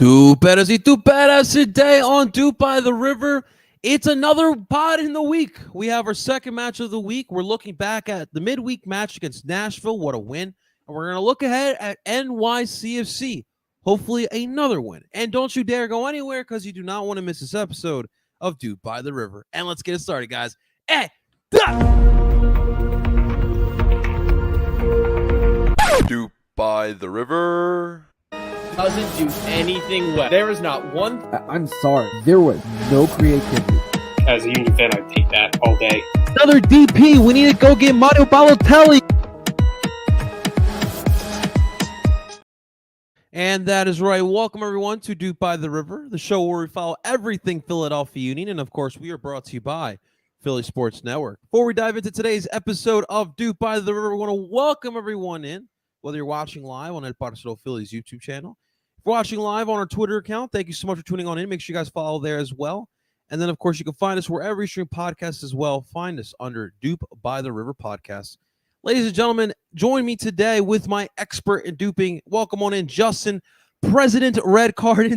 Two peras y two peras today on Doop by the River. It's another pod in the week. We have our second match of the week. We're looking back at the midweek match against Nashville. What a win. And we're going to look ahead at NYCFC. Hopefully another win. And don't you dare go anywhere because you do not want to miss this episode of Doop by the River. And let's get it started, guys. Doop by the River doesn't do anything well. There is not one. I'm sorry. There was no creativity. As a Union fan, I take that all day. Another DP. We need to go get Mario Balotelli. And that is right. Welcome, everyone, to Doop by the River, the show where we follow everything Philadelphia Union. And, of course, we are brought to you by Philly Sports Network. Before we dive into today's episode of Doop by the River, we want to welcome everyone in, whether you're watching live on El Parcero Philly's YouTube channel. If you're watching live on our Twitter account, thank you so much for tuning on in. Make sure you guys follow there as well. And then, of course, you can find us wherever you stream podcasts as well. Find us under Doop by the River Podcast. Ladies and gentlemen, join me today with my expert in duping. Welcome on in, Justin, President Red Card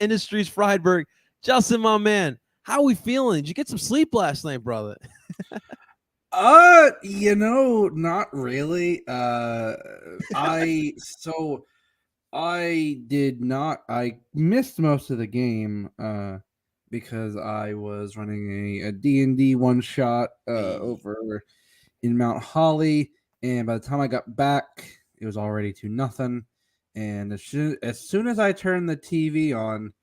Industries Friedberg. Justin, my man, how are we feeling? Did you get some sleep last night, brother? Not really. I did not. I missed most of the game because I was running a D&D one shot over in Mount Holly, and by the time I got back, it was already 2-0. And as soon as I turned the TV on,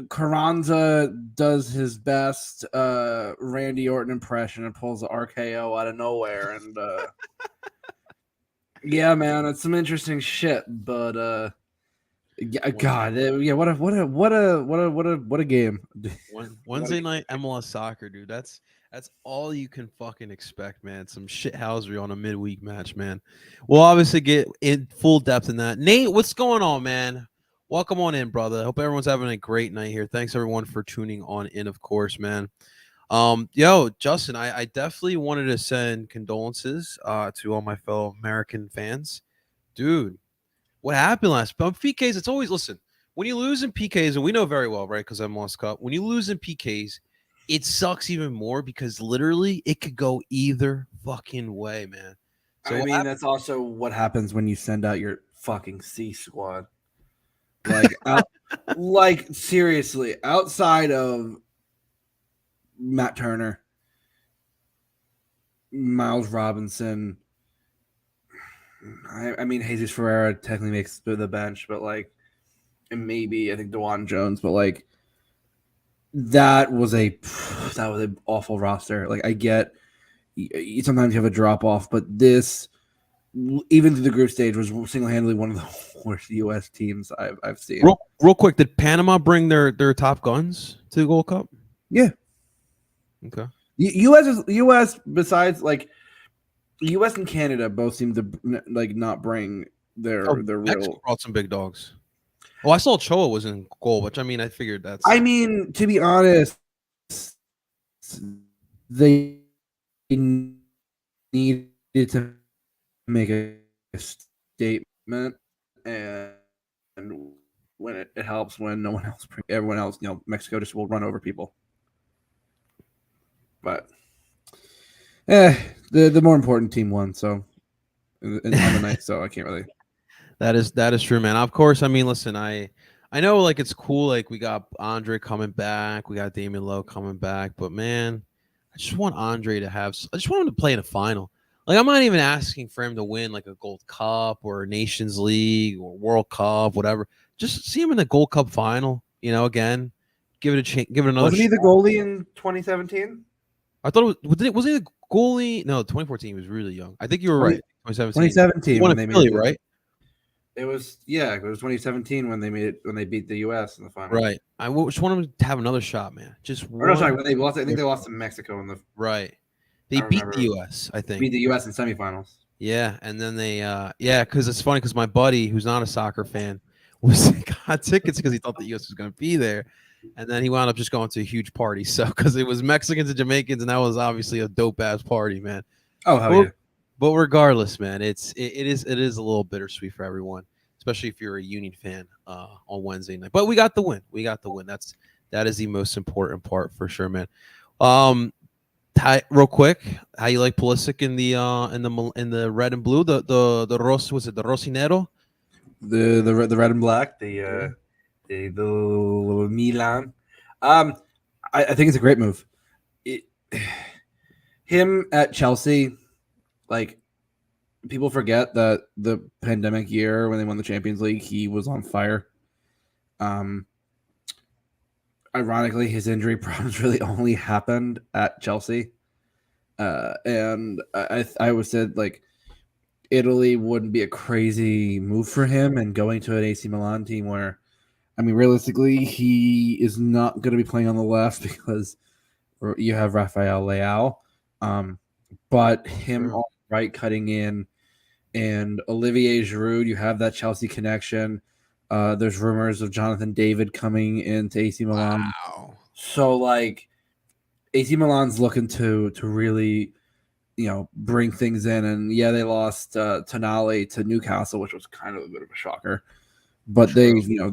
Carranza does his best Randy Orton impression and pulls the RKO out of nowhere, and yeah, man, it's some interesting shit. But what a game! Wednesday night MLS soccer, dude. That's all you can fucking expect, man. Some shithousery on a midweek match, man. We'll obviously get in full depth in that. Nate, what's going on, man? Welcome on in, brother. I hope everyone's having a great night here. Thanks, everyone, for tuning on in, of course, man. Justin, I definitely wanted to send condolences to all my fellow American fans. Dude, what happened last? But PKs, it's always, listen, when you lose in PKs, and we know very well, right, because I'm lost cup, when you lose in PKs, it sucks even more because literally it could go either fucking way, man. So that's also what happens when you send out your fucking C squad. Like, seriously, outside of Matt Turner, Miles Robinson, I mean, Jesus Ferreira technically makes the bench, but and maybe I think DeJuan Jones, but that was an awful roster. I get sometimes you have a drop off, but this, even through the group stage, was single-handedly one of the worst U.S. teams I've seen. Real quick, did Panama bring their top guns to the Gold Cup? Yeah. Okay. U.S. besides U.S. and Canada both seem to not bring their Mexico brought some big dogs. Oh, I saw Choa was in goal, which I figured that's. To be honest, they needed to make a statement, and when it helps when no one else, everyone else, Mexico just will run over people. But the more important team won, so on the night, so I can't really. That is true, man. Of course, listen, I know it's cool, we got Andre coming back, we got Damian Lowe coming back, but man, I just want Andre to I just want him to play in a final. I'm not even asking for him to win a Gold Cup or Nations League or World Cup, whatever. Just see him in the Gold Cup final, again. Give it a chance. Give it another. Wasn't he the goalie in 2017? I thought wasn't he the goalie? No, 2014 he was really young. I think you were right. 2017 when they made it, right? It was 2017 when they beat the US in the final. Right. I just want him to have another shot, man. When they lost, I think they lost to Mexico in the right. They beat the US, I think. Beat the US in semifinals. Yeah, and then they because it's funny because my buddy who's not a soccer fan got tickets because he thought the US was going to be there, and then he wound up just going to a huge party. So because it was Mexicans and Jamaicans, and that was obviously a dope ass party, man. Oh hell yeah! But regardless, man, it is a little bittersweet for everyone. especially if you're a Union fan on Wednesday night. But we got the win. That is the most important part for sure, man. Real quick, how you like Pulisic in the red and blue? The was it the Rosinero? The red and black, the Milan. I think it's a great move. Him at Chelsea, like people forget that the pandemic year when they won the Champions League, he was on fire. Ironically, his injury problems really only happened at Chelsea, and I always said like Italy wouldn't be a crazy move for him, and going to an AC Milan team where, I mean, realistically, he is not going to be playing on the left because you have Rafael Leao, but him on the right cutting in, and Olivier Giroud, you have that Chelsea connection. There's rumors of Jonathan David coming into AC Milan. Wow. So like AC Milan's looking to really, bring things in. And yeah, they lost Tonali to Newcastle, which was kind of a bit of a shocker. But they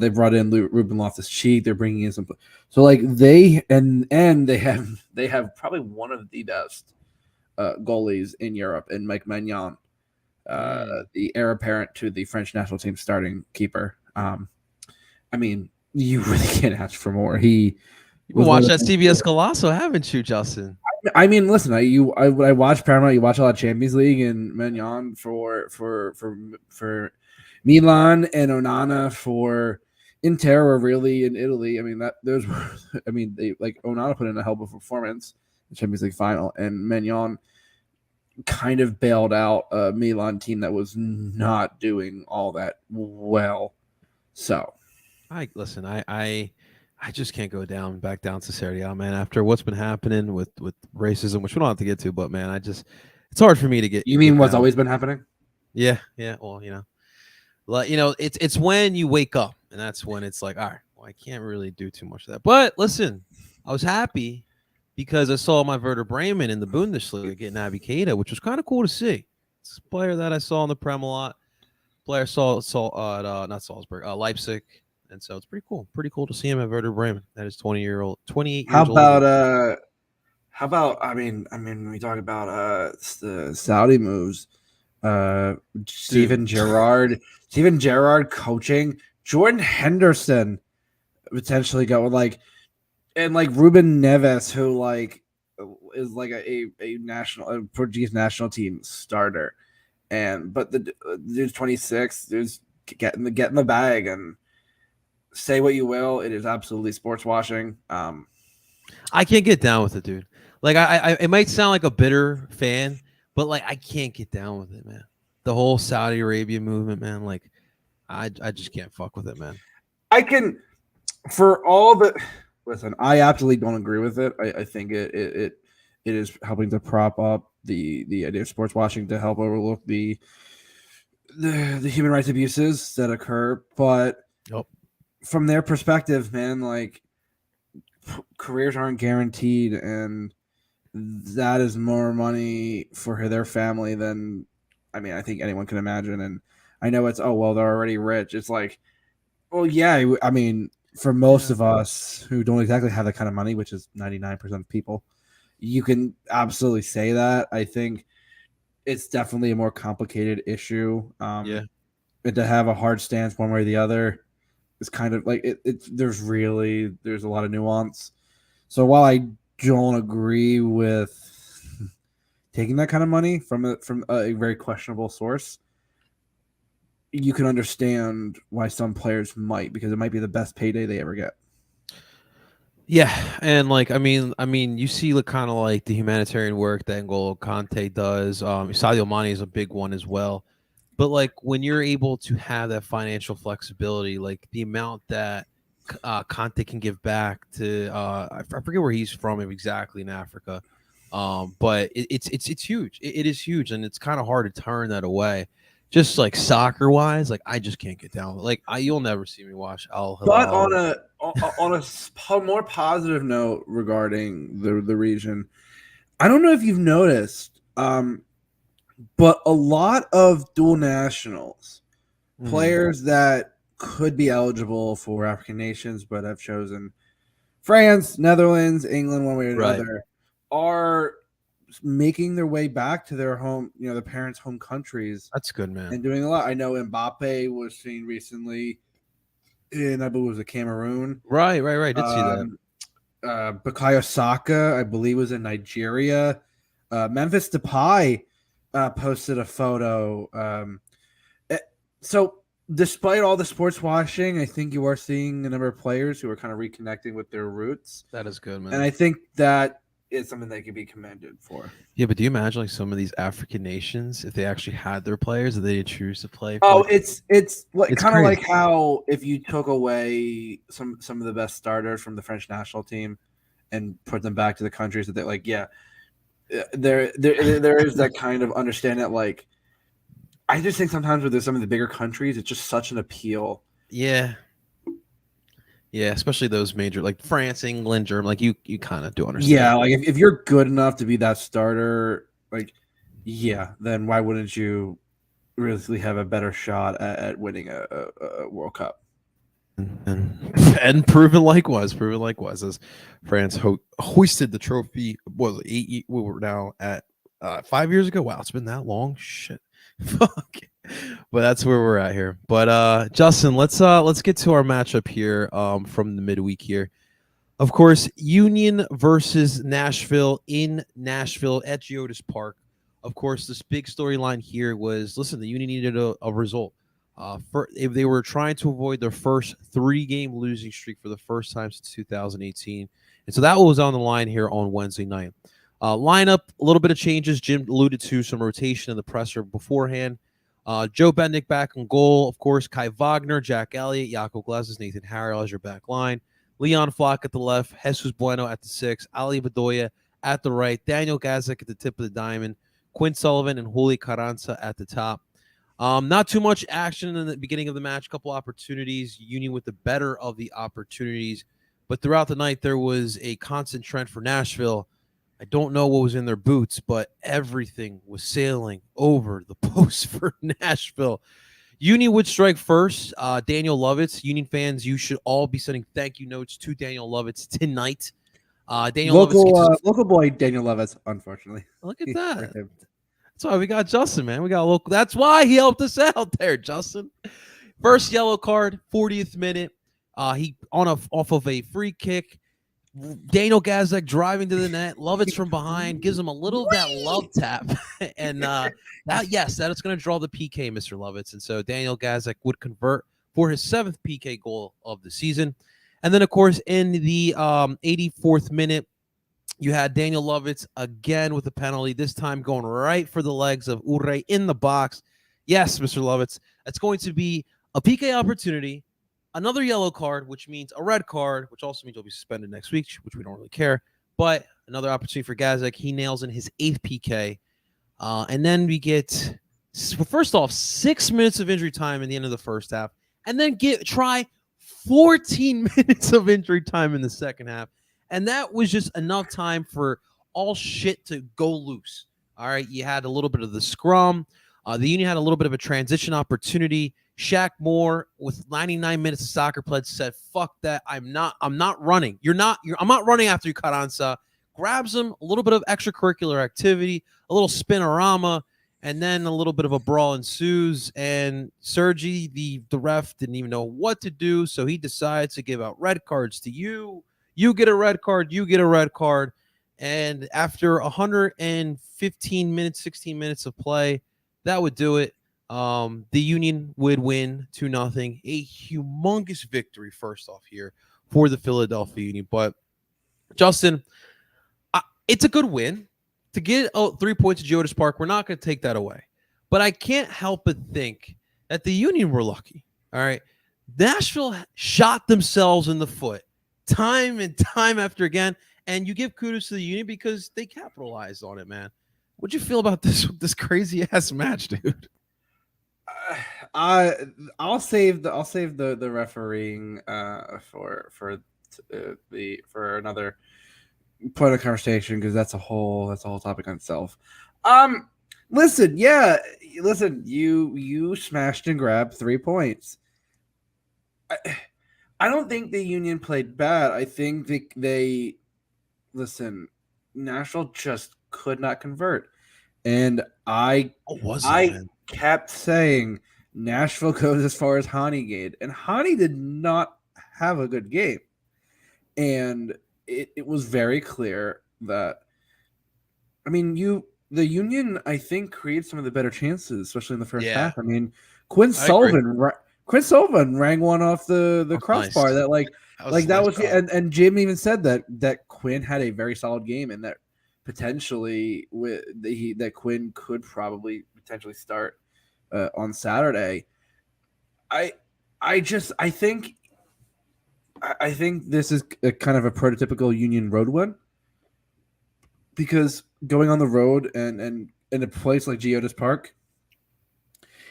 brought in Ruben Loftus-Cheek. They're bringing in some. So like they have probably one of the best goalies in Europe in Mike Maignan, the heir apparent to the French national team starting keeper. I mean, you really can't ask for more. You've watched that CBS Golasso, haven't you, Justin? I mean, listen, I watch Paramount. You watch a lot of Champions League, and Maignan for Milan and Onana for Inter, or really in Italy. I mean they like Onana put in a hell of a performance in the Champions League final, and Maignan kind of bailed out a Milan team that was not doing all that well. So, I just can't go back down to Serie A, man. After what's been happening with racism, which we don't have to get to, but man, it's hard for me to get. You mean what's down. Always been happening? Yeah. Well, it's when you wake up, and that's when it's like, all right, well, I can't really do too much of that. But listen, I was happy because I saw my Werder Bremen in the Bundesliga getting Naby Keita, which was kind of cool to see. It's a player that I saw in the Prem a lot. Player saw not Salzburg, Leipzig. And so it's pretty cool to see him at Werder Bremen. That is 28 years old. How about I mean when we talk about the Saudi moves, Steven Gerrard coaching, Jordan Henderson potentially going and Ruben Neves, who is like a Portuguese national team starter, but the dude's 26, dude's getting the bag. And say what you will, it is absolutely sports washing. I can't get down with it, dude. Like I it might sound like a bitter fan, but I can't get down with it, man. The whole Saudi Arabia movement, man. I just can't fuck with it, man. I can, for all the listen, I absolutely don't agree with it. I think it is helping to prop up the idea of sports washing to help overlook the human rights abuses that occur, but from their perspective, man, careers aren't guaranteed, and that is more money for their family than, I think anyone can imagine. And I know it's, they're already rich. It's like, well, yeah, for most of us who don't exactly have that kind of money, which is 99% of people, you can absolutely say that. I think it's definitely a more complicated issue. And to have a hard stance one way or the other, it's kind of like there's a lot of nuance. So while I don't agree with taking that kind of money from a very questionable source, you can understand why some players might, because it might be the best payday they ever get. Yeah, and you see kind of the humanitarian work that N'Golo Kante does. Sadio Mane is a big one as well. But when you're able to have that financial flexibility, the amount that Conte can give back to, I forget where he's from exactly in Africa, but it's huge. It is huge, and it's kind of hard to turn that away. Just soccer wise, I just can't get down. You'll never see me watch Al Hilal. But on a more positive note regarding the region, I don't know if you've noticed. But a lot of dual nationals players that could be eligible for African nations, but have chosen France, Netherlands, England, one way or Right. another, are making their way back to their home, their parents' home countries That's good, man. and doing a lot. I know Mbappe was seen recently in, I believe it was Cameroon. Right. Did see that. Bukayo Saka, I believe, was in Nigeria. Memphis Depay posted a photo. So despite all the sports washing, I think you are seeing a number of players who are kind of reconnecting with their roots. That is good, man. And I think that is something they could be commended for. Yeah, but do you imagine like some of these African nations, if they actually had their players that they choose to play? Oh, like, it's It's kind of crazy. like how if you took away some of the best starters from the French national team and put them back to the countries that they like, there is that kind of understanding that, like, I just think sometimes with some of the bigger countries, it's just such an appeal. Yeah, especially those major like France, England, Germany. Like you kind of do understand. Yeah, like if you're good enough to be that starter, like, then why wouldn't you really have a better shot at winning a World Cup? And proven likewise as France hoisted the trophy. What was it, 8 we were now at 5 years ago. Wow, it's been that long. Shit. Fuck. But that's where we're at here. But Justin, let's get to our matchup here from the midweek here. Of course, Union versus Nashville in Nashville at Geodis Park. Of course, this big storyline here was, listen, the Union needed a result. If they were trying to avoid their first 3-game losing streak for the first time since 2018. And so that was on the line here on Wednesday night. Lineup, a little bit of changes. Jim alluded to some rotation in the presser beforehand. Joe Bendick back on goal. Of course, Kai Wagner, Jack Elliott, Jaco Glazes, Nathan Harrell as your back line. Leon Flock at the left. Jesus Bueno at the 6. Ali Bedoya at the right. Daniel Gazek at the tip of the diamond. Quinn Sullivan and Juli Carranza at the top. Not too much action in the beginning of the match. A couple opportunities. Union with the better of the opportunities. But throughout the night, there was a constant trend for Nashville. I don't know what was in their boots, but everything was sailing over the post for Nashville. Union would strike first. Daniel Lovitz. Union fans, you should all be sending thank you notes to Daniel Lovitz tonight. Local boy Daniel Lovitz, unfortunately. Look at that. That's why we got Justin, man. We got a local. That's why he helped us out there, Justin. First yellow card, 40th minute. He off of a free kick. Daniel Gazek driving to the net. Lovitz from behind gives him a little of that love tap, and that is going to draw the PK, Mr. Lovitz. And so Daniel Gazek would convert for his 7th PK goal of the season. And then, of course, in the 84th minute, you had Daniel Lovitz again with a penalty, this time going right for the legs of Urre in the box. Yes, Mr. Lovitz, that's going to be a PK opportunity, another yellow card, which means a red card, which also means you'll be suspended next week, which we don't really care. But another opportunity for Gazek. He nails in his 8th PK. And then we get, first off, 6 minutes of injury time in the end of the first half. And then try 14 minutes of injury time in the second half. And that was just enough time for all shit to go loose. All right, you had a little bit of the scrum. The Union had a little bit of a transition opportunity. Shaq Moore, with 99 minutes of soccer play, said, "Fuck that! I'm not running. I'm not running after you, Carranza." Grabs him, a little bit of extracurricular activity, a little spinorama, and then a little bit of a brawl ensues. And Sergi, the ref, didn't even know what to do, so he decides to give out red cards to you. You get a red card. You get a red card. And after 115 minutes, 16 minutes of play, that would do it. The Union would win 2-0. A humongous victory, first off, here for the Philadelphia Union. But, Justin, it's a good win. To get 3 points at Geodis Park, we're not going to take that away. But I can't help but think that the Union were lucky. All right. Nashville shot themselves in the foot time and time after again. And you give kudos to the Union because they capitalized on it, man. What'd you feel about this crazy ass match, dude? I'll save the refereeing for another point of conversation, because that's a whole topic on itself. Listen, yeah, listen, you smashed and grabbed 3 points. I don't think the Union played bad. I think they listen. Nashville just could not convert, and I What was it, I man? kept saying Nashville goes as far as Hani gave, and Hani did not have a good game, and it was very clear that I mean the Union I think created some of the better chances, especially in the first Yeah. half. I mean Quinn I agree. Sullivan rang one off the That's crossbar nice. that That that nice was job. and Jim even said that Quinn had a very solid game and that potentially that Quinn could probably potentially start on Saturday. I I think this is a kind of a prototypical Union road win because going on the road and in a place like Geodis Park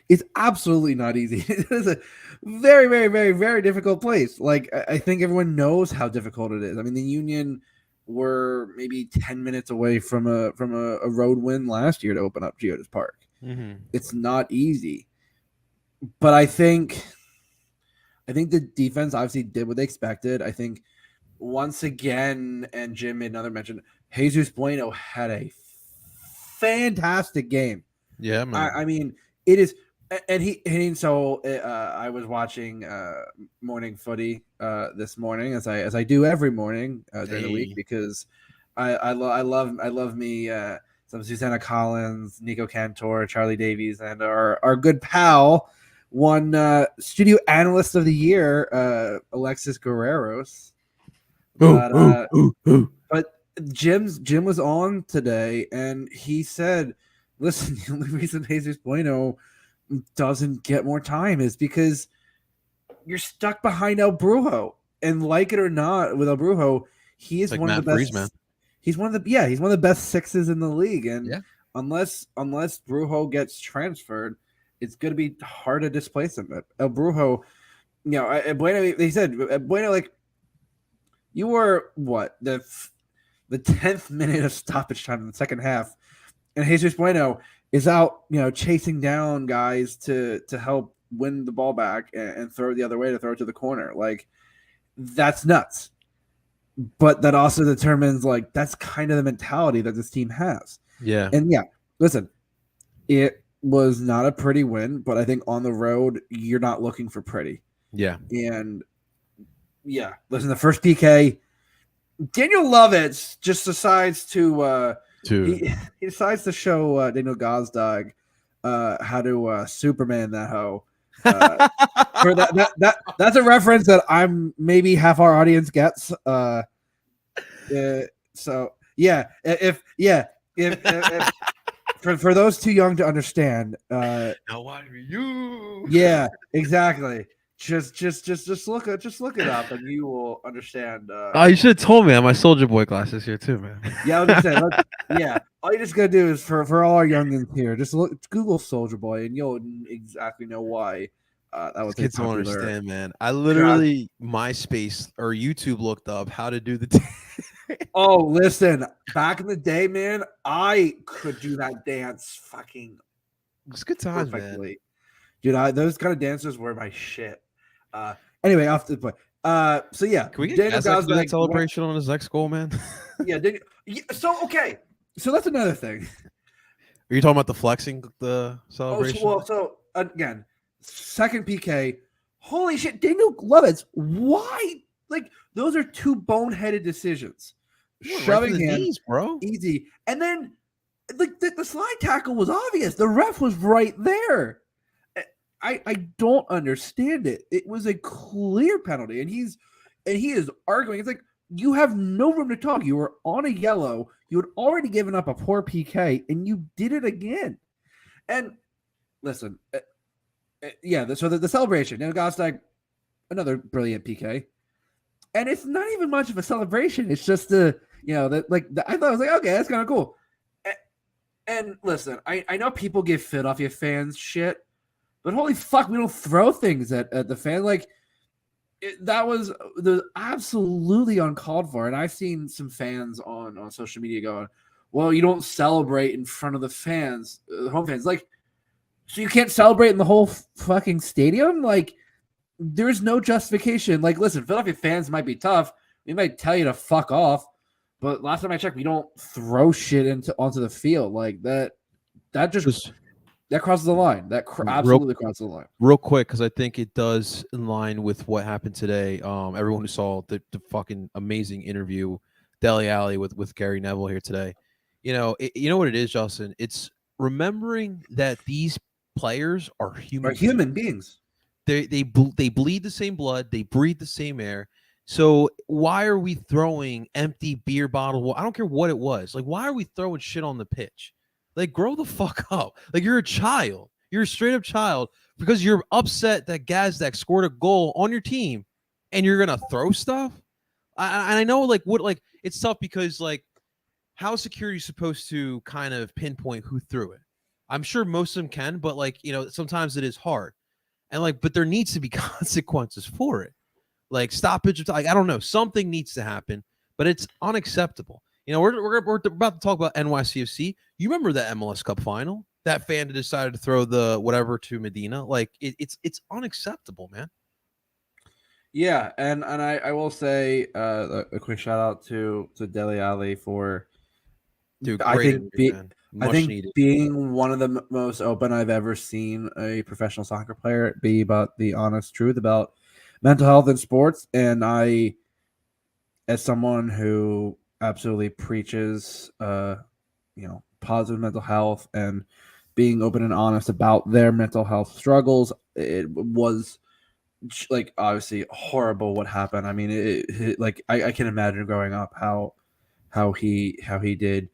is absolutely not easy. It is a very, very, very, very difficult place. Like I think everyone knows how difficult it is. I mean, the Union were maybe 10 minutes away from a road win last year to open up Geodis Park. Mm-hmm. It's not easy, but I think the defense obviously did what they expected. I think once again, and Jim made another mention, Jesus Bueno had a fantastic game. Yeah, man. I mean, it is, and so I was watching morning footy this morning as I do every morning during the week Hey. because I love me some Susanna Collins, Nico Cantor, Charlie Davies, and our good pal, one studio analyst of the year, Alexis Guerreros. But Jim was on today and he said, listen, the only reason Jesus Bueno doesn't get more time is because you're stuck behind El Brujo. And like it or not, with El Brujo, he is Like one Matt of the best. Freeze, man. He's one of the best sixes in the league. And Yeah. unless Brujo gets transferred, it's going to be hard to displace him. El Brujo, Bueno, they said Bueno, like you were what the 10th minute of stoppage time in the second half, and Jesus Bueno is out, chasing down guys to help win the ball back and throw it the other way to throw it to the corner. Like that's nuts. But that also determines like that's kind of the mentality that this team has. Yeah. And yeah, listen, it was not a pretty win, but I think on the road you're not looking for pretty. Yeah. And yeah, listen, the first PK, Daniel Lovitz just decides to he decides to show Daniel Gazdag how to Superman that hoe. For that's a reference that I'm maybe half our audience gets. So yeah, if for those too young to understand, Now why are you? yeah, exactly. Just look it up and you will understand. Oh, you should have told me. I have my Soldier Boy glasses here too, man. Yeah, I was gonna say, yeah. All you just gotta do is for all our youngins here, just Google Soldier Boy and you'll exactly know why that was Kids a don't popular. understand, man. I literally MySpace or YouTube looked up how to do the. Oh, listen! Back in the day, man, I could do that dance fucking It's good times, man. perfectly, dude. Those kind of dancers were my shit. Anyway, off the point. So yeah, Can we get Daniel Gazdak for that Gazdag, celebration on his next goal, man? yeah, so okay, so that's another thing. Are you talking about the flexing, the Oh, celebration? so again, second PK. Holy shit, Daniel Lovitz. Why? Like those are two boneheaded decisions. Right Shoving to the him knees, bro. easy, and then like the slide tackle was obvious. The ref was right there. I don't understand it. It was a clear penalty, and he is arguing. It's like you have no room to talk. You were on a yellow. You had already given up a poor PK, and you did it again. And listen, yeah. So the celebration, and Gostak, another brilliant PK, and it's not even much of a celebration. It's just I thought I was like, okay, that's kind of cool. And listen, I know people get Philadelphia fans shit. But holy fuck, we don't throw things at the fan. Like, that was absolutely uncalled for. And I've seen some fans on social media going, well, you don't celebrate in front of the fans, the home fans. Like, So you can't celebrate in the whole fucking stadium? Like, there's no justification. Like, listen, Philadelphia fans might be tough. We might tell you to fuck off, but last time I checked, we don't throw shit onto the field like that. That just that crosses the line. That absolutely crosses the line. Real quick, because I think it does in line with what happened today. Everyone who saw the fucking amazing interview, Dele Alli with Gary Neville here today. You know, you know what it is, Justin. It's remembering that these players are human beings. They bleed the same blood. They breathe the same air. So why are we throwing empty beer bottles? I don't care what it was. Like, why are we throwing shit on the pitch? Like, grow the fuck up. Like, you're a child. You're a straight up child because you're upset that Gazdak scored a goal on your team and you're going to throw stuff. I know like it's tough because like how is security supposed to kind of pinpoint who threw it? I'm sure most of them can, but like, you know, sometimes it is hard. And like, but there needs to be consequences for it. Like stoppage of, like, I don't know, something needs to happen, but it's unacceptable. You know, we're about to talk about NYCFC. You remember that MLS Cup final? That fan decided to throw the whatever to Medina. Like it's unacceptable, man. Yeah, and I will say a quick shout out to Dele Alli for I think being one of the most open I've ever seen a professional soccer player be about the honest truth about mental health in sports. And I, as someone who absolutely preaches, positive mental health and being open and honest about their mental health struggles, it was like obviously horrible what happened. I mean, like I can imagine growing up how he did,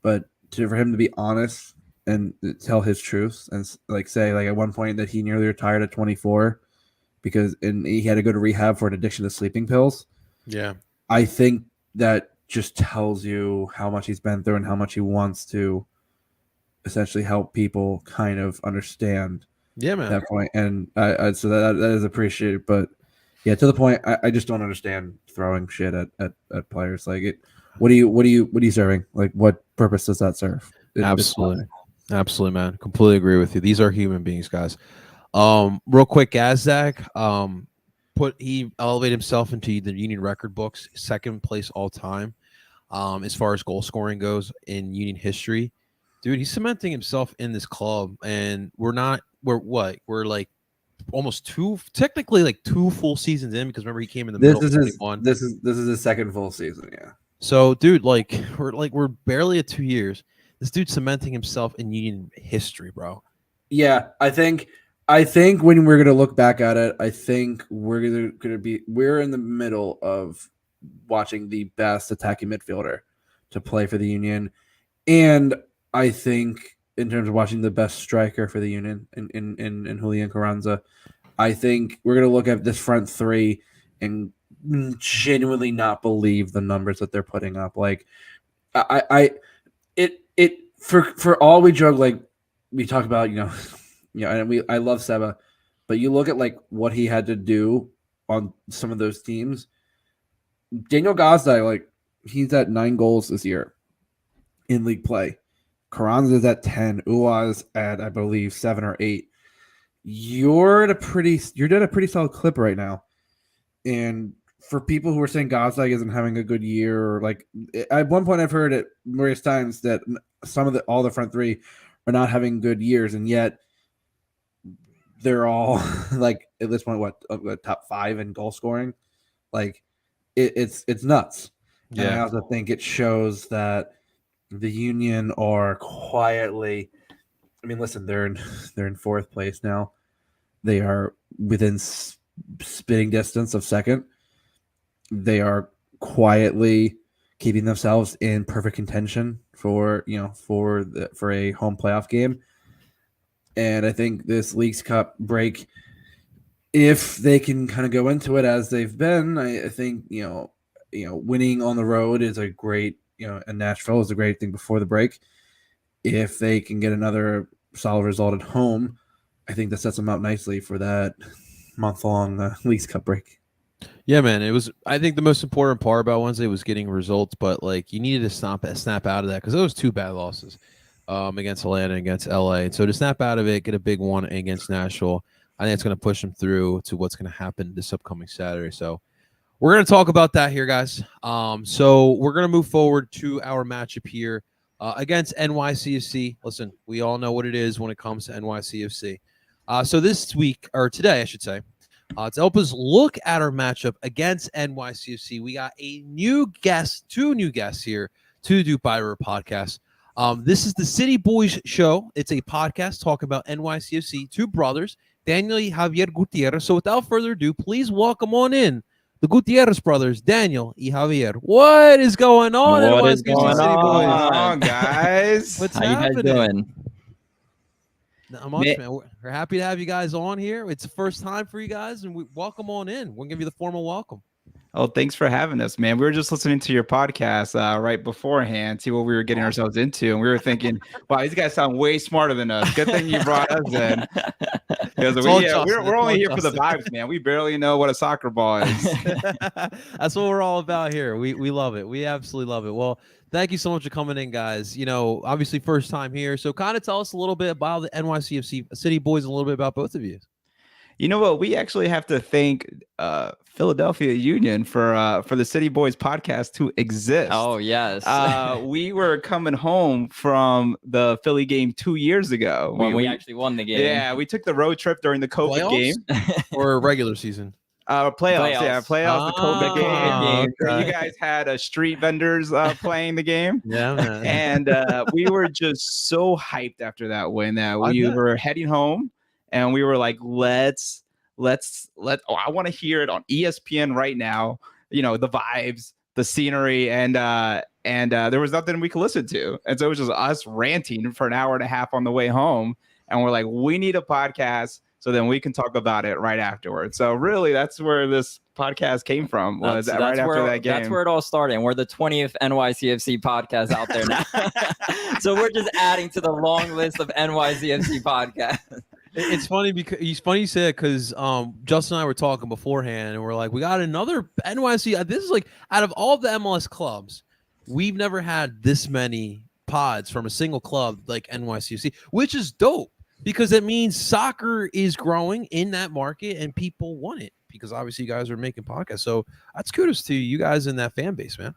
but for him to be honest and tell his truths and like say like at one point that he nearly retired at 24 because he had to go to rehab for an addiction to sleeping pills. Yeah, I think that just tells you how much he's been through and how much he wants to essentially help people kind of understand. Yeah, man. That point, and so that is appreciated. But yeah, to the point, I just don't understand throwing shit at players. Like it, what are you serving? Like what purpose does that serve? Absolutely, man. Completely agree with you. These are human beings, guys. Real quick, Gazdak, he elevated himself into the Union record books, second place all time, as far as goal scoring goes in Union history. Dude, he's cementing himself in this club, and we're like almost technically like 2 full seasons in because remember he came in the middle of 21. This is his second full season, yeah. So, dude, we're barely at 2 years. This dude's cementing himself in Union history, bro. Yeah, I think when we're gonna look back at it, I think we're in the middle of watching the best attacking midfielder to play for the Union, and I think in terms of watching the best striker for the Union in Julian Carranza, I think we're gonna look at this front three and genuinely not believe the numbers that they're putting up. Like, for all we joke, like we talk about, and I love Seba, but you look at like what he had to do on some of those teams. Daniel Gazda, like he's at 9 goals this year in league play. Carranza is at 10. Uaz at, I believe, 7 or 8. You're at a pretty solid clip right now. And for people who are saying Gazdag isn't having a good year, or like at one point I've heard it various times that all the front three are not having good years, and yet they're all like at this point top 5 in goal scoring. Like it's nuts. Yeah. And I also think it shows that the Union are quietly. I mean, listen, they're in 4th place now. They are within spitting distance of second. They are quietly keeping themselves in perfect contention for a home playoff game. And I think this Leagues Cup break, if they can kind of go into it as they've been, I think winning on the road is a great. And Nashville is a great thing before the break. If they can get another solid result at home, I think that sets them up nicely for that month-long Leagues Cup break. Yeah, man. I think the most important part about Wednesday was getting results, but like you needed to snap out of that because it was 2 bad losses. against Atlanta, against LA. So to snap out of it, get a big one against Nashville, I think it's going to push them through to what's going to happen this upcoming Saturday. So we're going to talk about that here, guys. So we're going to move forward to our matchup here against NYCFC. Listen, we all know what it is when it comes to NYCFC. So this week, or today, I should say, to help us look at our matchup against NYCFC, we got two new guests here to DOOP by the River podcast. This is the City Boys Show. It's a podcast talking about NYCFC, two brothers, Daniel and Javier Gutierrez. So without further ado, please welcome on in the Gutierrez brothers, Daniel and Javier. What is going on? What is going City on, guys? What's How happening? you guys doing? Not much, man. We're happy to have you guys on here. It's the first time for you guys, and we welcome on in. We'll give you the formal welcome. Oh, thanks for having us, man. We were just listening to your podcast right beforehand, see what we were getting ourselves into, and we were thinking, wow, these guys sound way smarter than us. Good thing you brought us in. Because we're only here for the vibes, man. We barely know what a soccer ball is. That's what we're all about here. We love it. We absolutely love it. Well, thank you so much for coming in, guys. You know, obviously first time here. So kind of tell us a little bit about the NYCFC City Boys, a little bit about both of you. You know what? We actually have to thank Philadelphia Union for the City Boys podcast to exist. Oh, yes. We were coming home from the Philly game 2 years ago. When we actually won the game. Yeah, we took the road trip during the COVID game. Or regular season? Playoffs. Yeah, playoffs, the COVID game. Okay. You guys had street vendors playing the game. Yeah, man. And we were just so hyped after that win that we were heading home. And we were like, I want to hear it on ESPN right now. You know, the vibes, the scenery, and there was nothing we could listen to. And so it was just us ranting for an hour and a half on the way home. And we're like, we need a podcast so then we can talk about it right afterwards. So really, that's where this podcast came from, was right after that game. That's where it all started. And we're the 20th NYCFC podcast out there now. So we're just adding to the long list of NYCFC podcasts. It's funny because you say it because Justin and I were talking beforehand, and we're like, we got another NYC. This is like, out of all the MLS clubs, we've never had this many pods from a single club like NYCFC, which is dope because it means soccer is growing in that market and people want it because obviously you guys are making podcasts. So that's kudos to you guys in that fan base, man.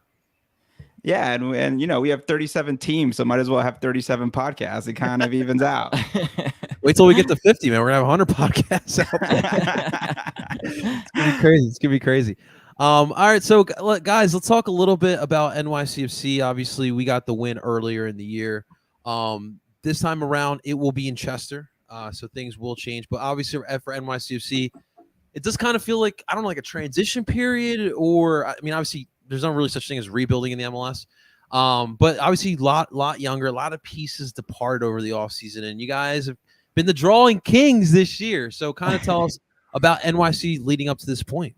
Yeah, and you know, we have 37 teams, so might as well have 37 podcasts. It kind of evens out. Wait till we get to 50, man. We're gonna have 100 podcasts out there. It's gonna be crazy. It's gonna be crazy. All right, so guys, let's talk a little bit about NYCFC. Obviously, we got the win earlier in the year. This time around, it will be in Chester, so things will change. But obviously, for NYCFC, it does kind of feel like, I don't know, like a transition period, or I mean, obviously, there's not really such thing as rebuilding in the MLS. But obviously, lot younger, a lot of pieces depart over the offseason, and you guys have been the drawing kings this year. So kind of tell us about NYC leading up to this point.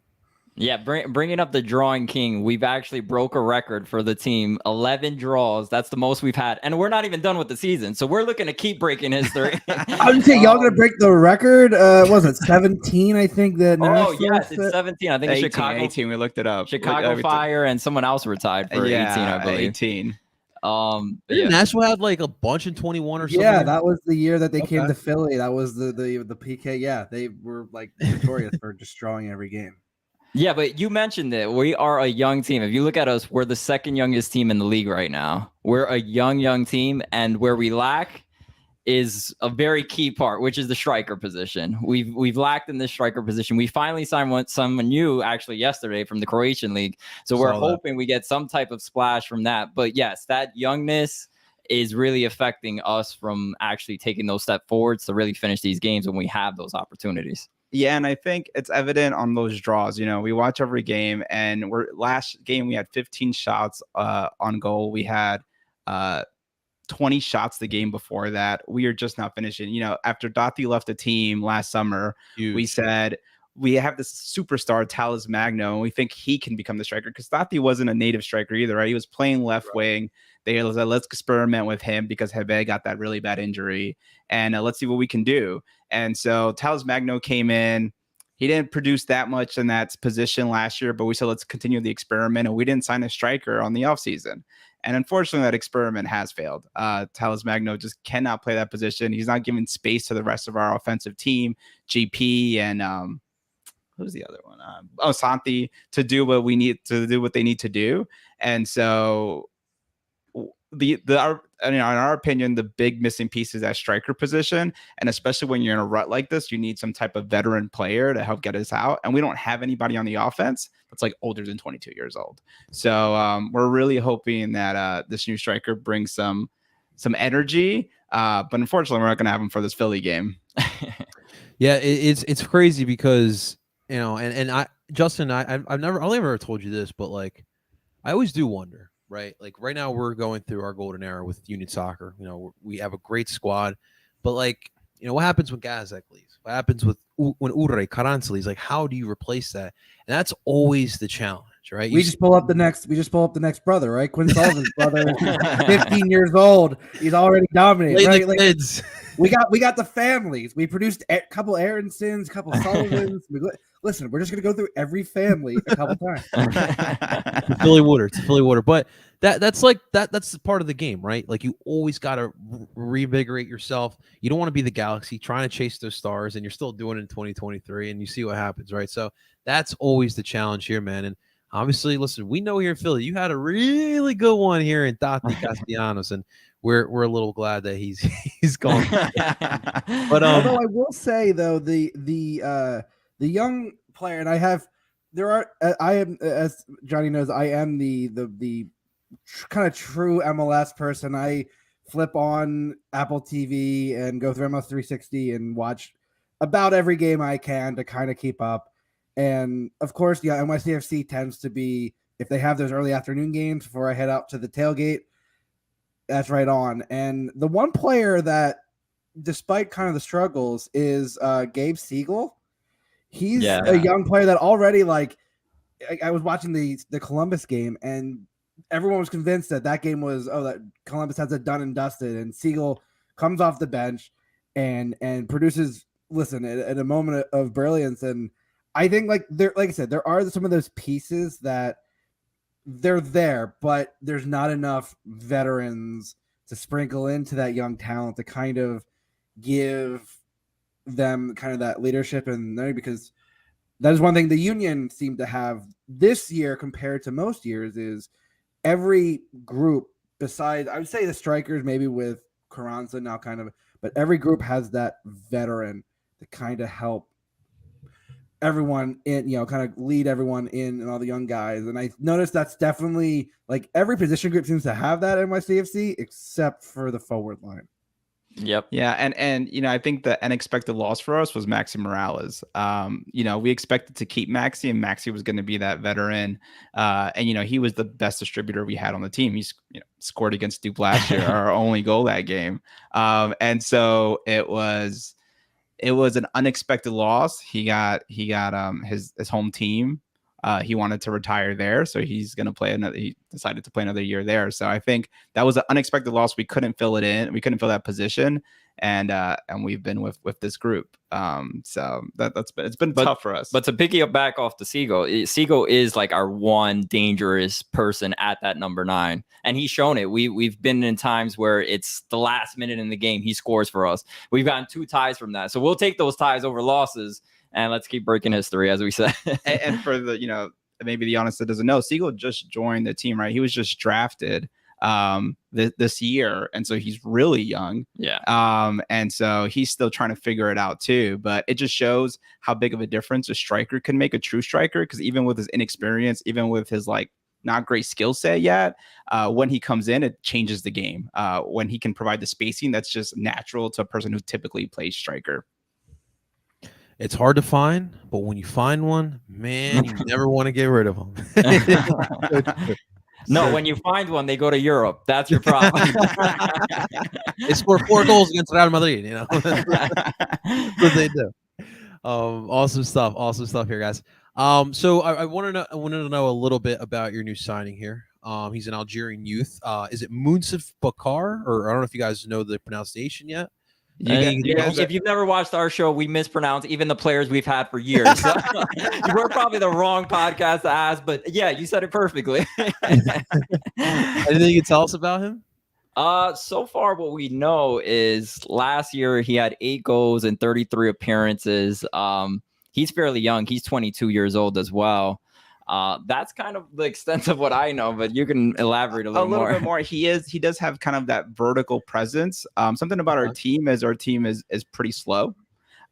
Yeah, bringing up the drawing king, we've actually broke a record for the team. 11 draws. That's the most we've had. And we're not even done with the season. So we're looking to keep breaking history. I would say y'all going to break the record. Was it 17, I think? Oh, yes, it's 17. I think 18, Chicago. 18, we looked it up. Chicago Fire and someone else were tied for 18, I believe. 18. Didn't Nashville have like a bunch in 21 or something? Yeah, that was the year that they came to Philly. That was the PK. Yeah, they were like notorious for just drawing every game. Yeah, but you mentioned it. We are a young team. If you look at us, we're the second youngest team in the league right now. We're a young team, and where we lack is a very key part, which is the striker position. We've lacked in this striker position. We finally signed someone new actually yesterday from the Croatian league. So we're hoping we get some type of splash from that. But yes, that youngness is really affecting us from actually taking those steps forwards to really finish these games when we have those opportunities. Yeah, and I think it's evident on those draws. You know, we watch every game, and last game we had 15 shots on goal. We had 20 shots the game before that. We are just not finishing. You know, after Dotti left the team last summer, we said we have this superstar, Talis Magno, and we think he can become the striker because Dotti wasn't a native striker either, right? He was playing left wing. They was like, let's experiment with him because Hebe got that really bad injury, and let's see what we can do. And so Talis Magno came in. He didn't produce that much in that position last year, but we said, let's continue the experiment. And we didn't sign a striker on the offseason. And unfortunately, that experiment has failed. Talles Magno just cannot play that position. He's not giving space to the rest of our offensive team, GP and who's the other one? Santi, to do what we need to do, what they need to do. And so in our opinion, the big missing piece is that striker position. And especially when you're in a rut like this, you need some type of veteran player to help get us out. And we don't have anybody on the offense that's like older than 22 years old. So we're really hoping that this new striker brings some energy. But unfortunately, we're not going to have him for this Philly game. Yeah, it's crazy because, you know, and I, Justin, I've only ever told you this, but like, I always do wonder, right? Like right now we're going through our golden era with Union Soccer. You know, we have a great squad, but like, you know, what happens when Gazek leaves? What happens when Urre Carranza leaves? Like, how do you replace that? And that's always the challenge, right? We just pull up the next brother, right? Quinn Sullivan's brother, 15 years old. He's already dominating, right? Like, kids. we got the families. We produced a couple Aronsons, a couple Sullivans. Listen, we're just gonna go through every family a couple times. It's Philly water. But that's part of the game, right? Like you always got to reinvigorate yourself. You don't want to be the Galaxy trying to chase those stars, and you're still doing it in 2023, and you see what happens, right? So that's always the challenge here, man. And obviously, listen, we know here in Philly, you had a really good one here in Tati Castellanos, and we're a little glad that he's gone. But although I will say though, the young player, and I am, as Johnny knows, I am the kind of true MLS person. I flip on Apple TV and go through MLS 360 and watch about every game I can to kind of keep up. And of course, yeah, NYCFC tends to be, if they have those early afternoon games before I head out to the tailgate, that's right on. And the one player that, despite kind of the struggles, is Gabe Siegel. He's a young player that already, like, I was watching the Columbus game, and everyone was convinced that game was, that Columbus has it done and dusted, and Siegel comes off the bench and produces, at a moment of brilliance. And I think, like I said, there are some of those pieces that they're there, but there's not enough veterans to sprinkle into that young talent to kind of give them kind of that leadership. And because that is one thing the Union seemed to have this year compared to most years, is every group, besides, I would say the strikers, maybe with Carranza now kind of, but every group has that veteran to kind of help everyone in, kind of lead everyone in, and all the young guys. And I noticed that's definitely, like, every position group seems to have that in NYCFC except for the forward line. Yep. Yeah, and I think the unexpected loss for us was Maxi Morales. We expected to keep Maxi, and Maxi was going to be that veteran. And he was the best distributor we had on the team. He's scored against DOOP last year, our only goal that game. And so it was an unexpected loss. He got his home team. He wanted to retire there, so he's going to play another. He decided to play another year there. So I think that was an unexpected loss. We couldn't fill it in. We couldn't fill that position, and we've been with this group. So it's been tough for us. But to pick it back off the Siegel is like our one dangerous person at that number 9, and he's shown it. We've been in times where it's the last minute in the game he scores for us. We've gotten 2 ties from that, so we'll take those ties over losses. And let's keep breaking history, as we said. and for the, maybe the honest that doesn't know, Siegel just joined the team, right? He was just drafted this year. And so he's really young. Yeah. And so he's still trying to figure it out too. But it just shows how big of a difference a striker can make, a true striker. Because even with his inexperience, even with his not great skill set yet, when he comes in, it changes the game. When he can provide the spacing, that's just natural to a person who typically plays striker. It's hard to find, but when you find one, man, you never want to get rid of them. No, when you find one, they go to Europe. That's your problem. They score 4 goals against Real Madrid, That's what they do. Awesome stuff here, guys. So I wanted to know a little bit about your new signing here. He's an Algerian youth. Is it Mounsif Bakar, or I don't know if you guys know the pronunciation yet? If you've never watched our show, we mispronounce even the players we've had for years. So we're probably the wrong podcast to ask, but yeah, you said it perfectly. Anything you can tell us about him? So far what we know is last year he had 8 goals and 33 appearances. He's fairly young. He's 22 years old as well. That's kind of the extent of what I know, but you can elaborate a little bit more. He does have kind of that vertical presence. Something about our team is pretty slow.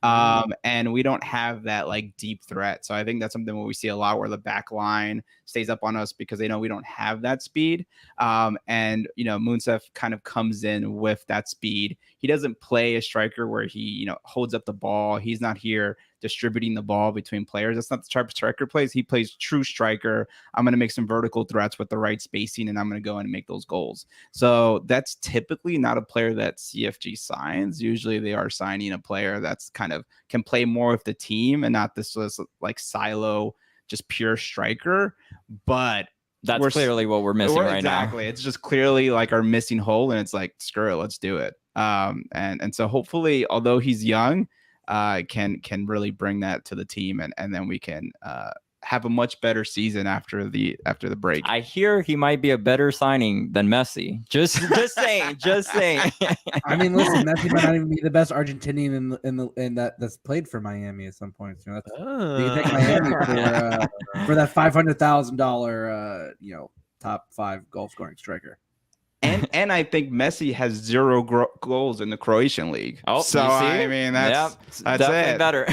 And we don't have that like deep threat. So I think that's something where we see a lot where the back line stays up on us because they know we don't have that speed. And Munsef kind of comes in with that speed. He doesn't play a striker where he, holds up the ball. He's not here distributing the ball between players. That's not the type of striker plays. He plays true striker. I'm going to make some vertical threats with the right spacing, and I'm going to go in and make those goals. So that's typically not a player that CFG signs. Usually they are signing a player that's kind of can play more with the team and not this like silo, just pure striker. But that's clearly what we're missing right now. Exactly. It's just clearly like our missing hole, and it's like, screw it, let's do it. And so hopefully, although he's young, can really bring that to the team, and then we can have a much better season after the break. I hear he might be a better signing than Messi. Just saying. I mean, listen, Messi might not even be the best Argentinian in that's played for Miami at some point. You can take Miami for that $500,000 top 5 goal scoring striker. And I think Messi has 0 goals in the Croatian league. Oh, so I mean that's definitely it. Better.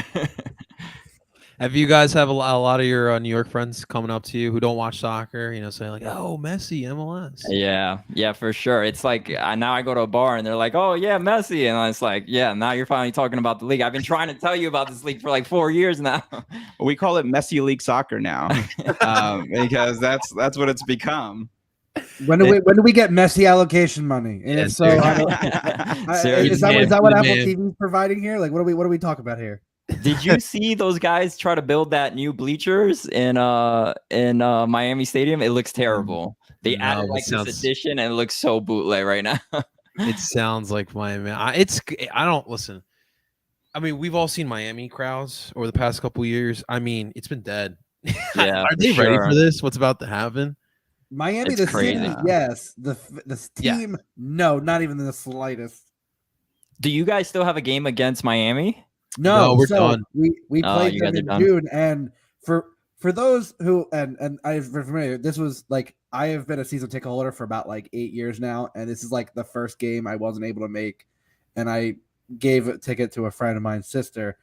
Have you guys have a lot of your New York friends coming up to you who don't watch soccer? Saying like, "Oh, Messi, MLS." Yeah, for sure. It's like now I go to a bar and they're like, "Oh yeah, Messi," and it's like, "Yeah, now you're finally talking about the league. I've been trying to tell you about this league for like 4 years now." We call it Messi League Soccer now because that's what it's become. When do we get Messi allocation money? And if so, is that what Apple TV is providing here? Like, what do we talk about here? Did you see those guys try to build that new bleachers in Miami Stadium? It looks terrible. They added like this addition, and it looks so bootleg right now. It sounds like Miami. I don't listen. I mean, we've all seen Miami crowds over the past couple of years. I mean, it's been dead. Yeah, are they ready for this? What's about to happen? Miami, the city, yes. The team, no, not even the slightest. Do you guys still have a game against Miami? No, we're done. We played them in June, and for those who and I've been familiar, this was like I have been a season ticket holder for about like 8 years now, and this is like the first game I wasn't able to make, and I gave a ticket to a friend of mine's sister.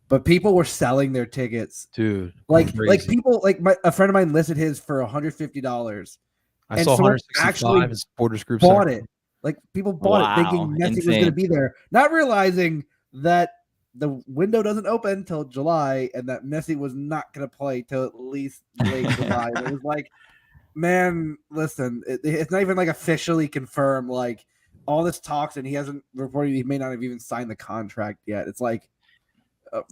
But people were selling their tickets, dude. Like people, a friend of mine listed his for $150. I saw 165 in supporters group. Bought it. Like people bought it thinking Messi was going to be there, not realizing that the window doesn't open till July, and that Messi was not going to play till at least late July. It was like, man, listen, it's not even like officially confirmed. Like all this talks, and he hasn't reported. He may not have even signed the contract yet. It's like.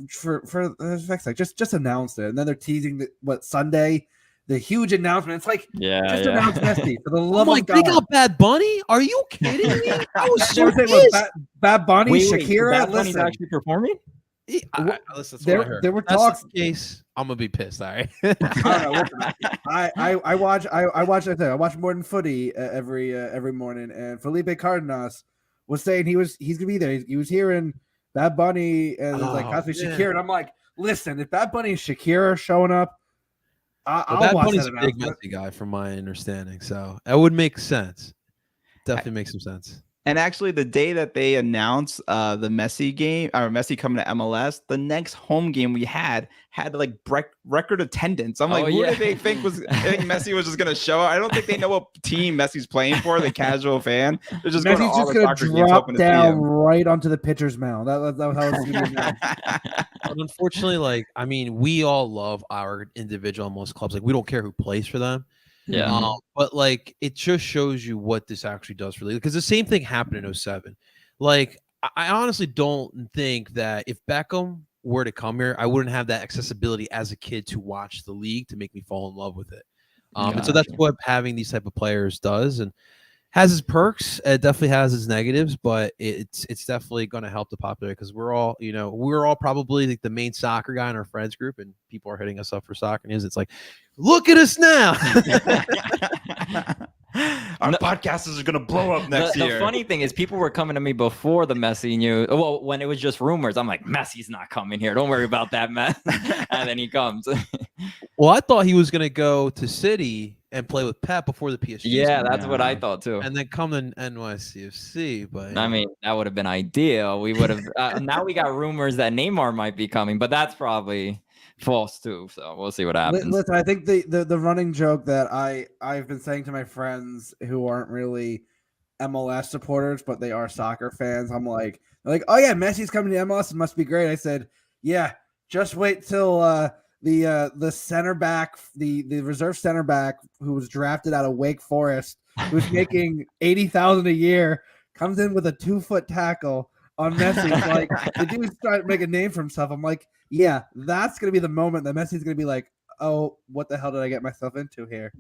For the fact, like just announced it, and then they're teasing Sunday, the huge announcement. It's like announce Messi for the love of God. They got Bad Bunny? Are you kidding me? I was so Bad Bunny, Shakira. Bad Bunny's actually performing. Listen, there were talks. The case, I'm gonna be pissed. All right. I watch more than footy every morning, and Felipe Cardenas was saying he's gonna be there. He was hearing Bad Bunny and possibly Shakira, and I'm like, listen, if Bad Bunny and Shakira are showing up, I'll Bad watch Bunny's that. A big Messi guy, from my understanding, so that would make sense. Definitely makes some sense. And actually, the day that they announced the Messi game, or Messi coming to MLS, the next home game we had like record attendance. I'm like, who did they think Messi was just going to show up? I don't think they know what team Messi's playing for. The casual fan, they're just going to all the soccer games, hoping to see him right onto the pitcher's mound. That was how it's going to be. Unfortunately, I mean, we all love our individual most clubs. Like, we don't care who plays for them. Yeah. But it just shows you what this actually does for the league, because the same thing happened in 2007. Like, I honestly don't think that if Beckham were to come here, I wouldn't have that accessibility as a kid to watch the league to make me fall in love with it. And so that's what having these type of players does. And has its perks. It definitely has its negatives, but it's definitely going to help the popularity because we're all probably like the main soccer guy in our friends group, and people are hitting us up for soccer news. It's like, look at us now. Our podcast is going to blow up next year. The funny thing is, people were coming to me before the Messi news. Well, when it was just rumors, I'm like, Messi's not coming here. Don't worry about that, man. And then he comes. Well, I thought he was going to go to City and play with Pep before the PSG. Yeah, that's what I thought too. And then come to NYCFC. But I mean, that would have been ideal. We would have. Now we got rumors that Neymar might be coming, but that's probably false too. So we'll see what happens. Listen, I think the running joke that I've been saying to my friends who aren't really MLS supporters, but they are soccer fans. I'm like, oh yeah, Messi's coming to MLS. It must be great. I said, yeah, just wait till the center back, the reserve center back who was drafted out of Wake Forest, who's making $80,000 a year, comes in with a 2-foot tackle on Messi. Like, the dude started to make a name for himself. I'm like, yeah, that's gonna be the moment that Messi's gonna be like, oh, what the hell did I get myself into here?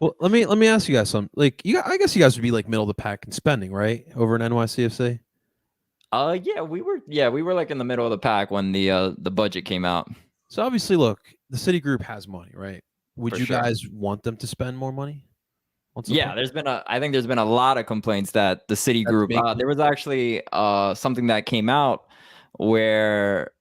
Well, let me ask you guys something. Like, I guess you guys would be like middle of the pack in spending, right? Over in NYCFC. Yeah, we were like in the middle of the pack when the budget came out. So obviously, look, the City Group has money, right? Would For you sure. guys want them to spend more money? Yeah, I think there's been a lot of complaints that the City That's Group. big. There was actually something that came out where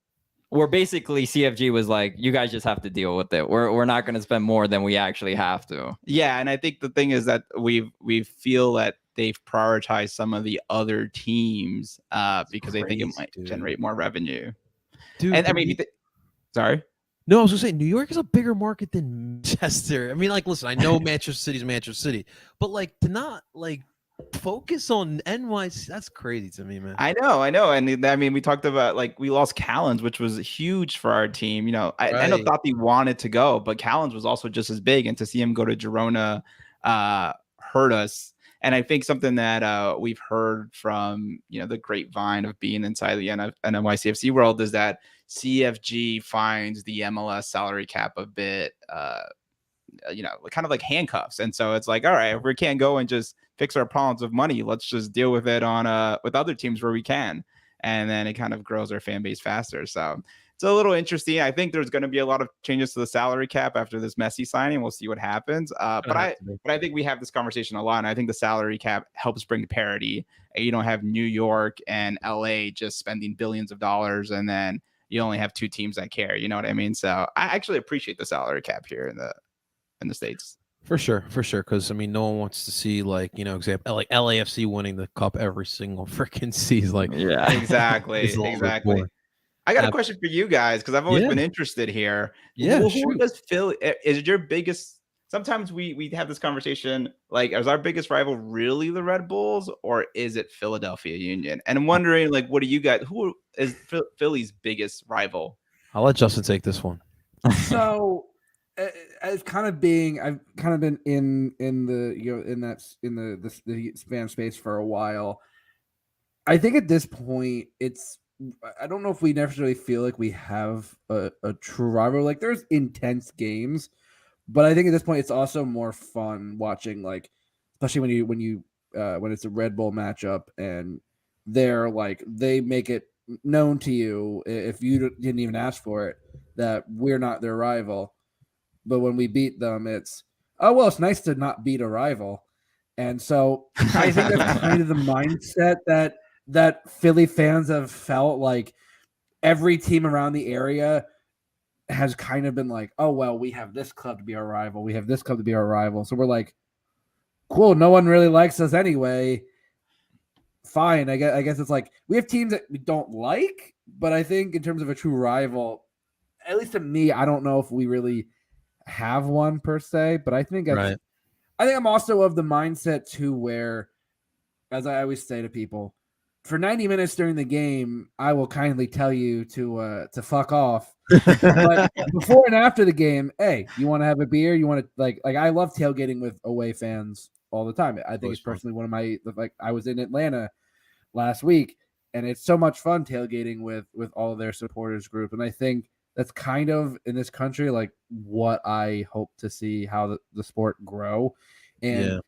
basically CFG was like, you guys just have to deal with it. We're not going to spend more than we actually have to. Yeah, and I think the thing is that we feel that they've prioritized some of the other teams because they think it might generate more revenue. Dude, And I mean, sorry. no, I was gonna say New York is a bigger market than Manchester. I mean, like, listen, I know Manchester City's Manchester City, but like to not like focus on NYC, that's crazy to me, man. I know. And I mean, we talked about like we lost Callens, which was huge for our team. You know, I know Right. thought he wanted to go, but Callens was also just as big. And to see him go to Girona hurt us. And I think something that we've heard from, the grapevine of being inside the NYCFC world is that CFG finds the MLS salary cap a bit, kind of like handcuffs. And so it's like, all right, if we can't go and just fix our problems of money, let's just deal with it on with other teams where we can. And then it kind of grows our fan base faster. So it's a little interesting. I think there's going to be a lot of changes to the salary cap after this Messi signing. We'll see what happens. But I think we have this conversation a lot, and I think the salary cap helps bring parity. You don't have New York and LA just spending billions of dollars, and then you only have two teams that care. You know what I mean? So I actually appreciate the salary cap here in the States. For sure. Because I mean, no one wants to see like example like LAFC winning the cup every single freaking season. Like, Yeah, exactly. I got a question for you guys because I've always been interested here. Yeah, who does Philly? Is your biggest? Sometimes we have this conversation like, is our biggest rival really the Red Bulls or is it Philadelphia Union? And I'm wondering, like, what do you guys? Who is Philly's biggest rival? I'll let Justin take this one. So, I've kind of been in the fan space for a while. I think at this point, I don't know if we necessarily feel like we have a true rival. Like, there's intense games, but I think at this point it's also more fun watching, like, especially when it's a Red Bull matchup and they make it known to you if you didn't even ask for it that we're not their rival. But when we beat them, it's it's nice to not beat a rival. And so I think that's kind of the mindset that Philly fans have felt. Like, every team around the area has kind of been like, oh, well, we have this club to be our rival. We have this club to be our rival. So we're like, cool, no one really likes us anyway. Fine. I guess it's like we have teams that we don't like, but I think in terms of a true rival, at least to me, I don't know if we really have one per se, but I think I'm also of the mindset too where, as I always say to people, for 90 minutes during the game, I will kindly tell you to fuck off. But before and after the game, hey, you want to have a beer? You want to like I love tailgating with away fans all the time. I think it's personally one of my I was in Atlanta last week, and it's so much fun tailgating with all of their supporters group, and I think that's kind of in this country like what I hope to see how the sport grow. And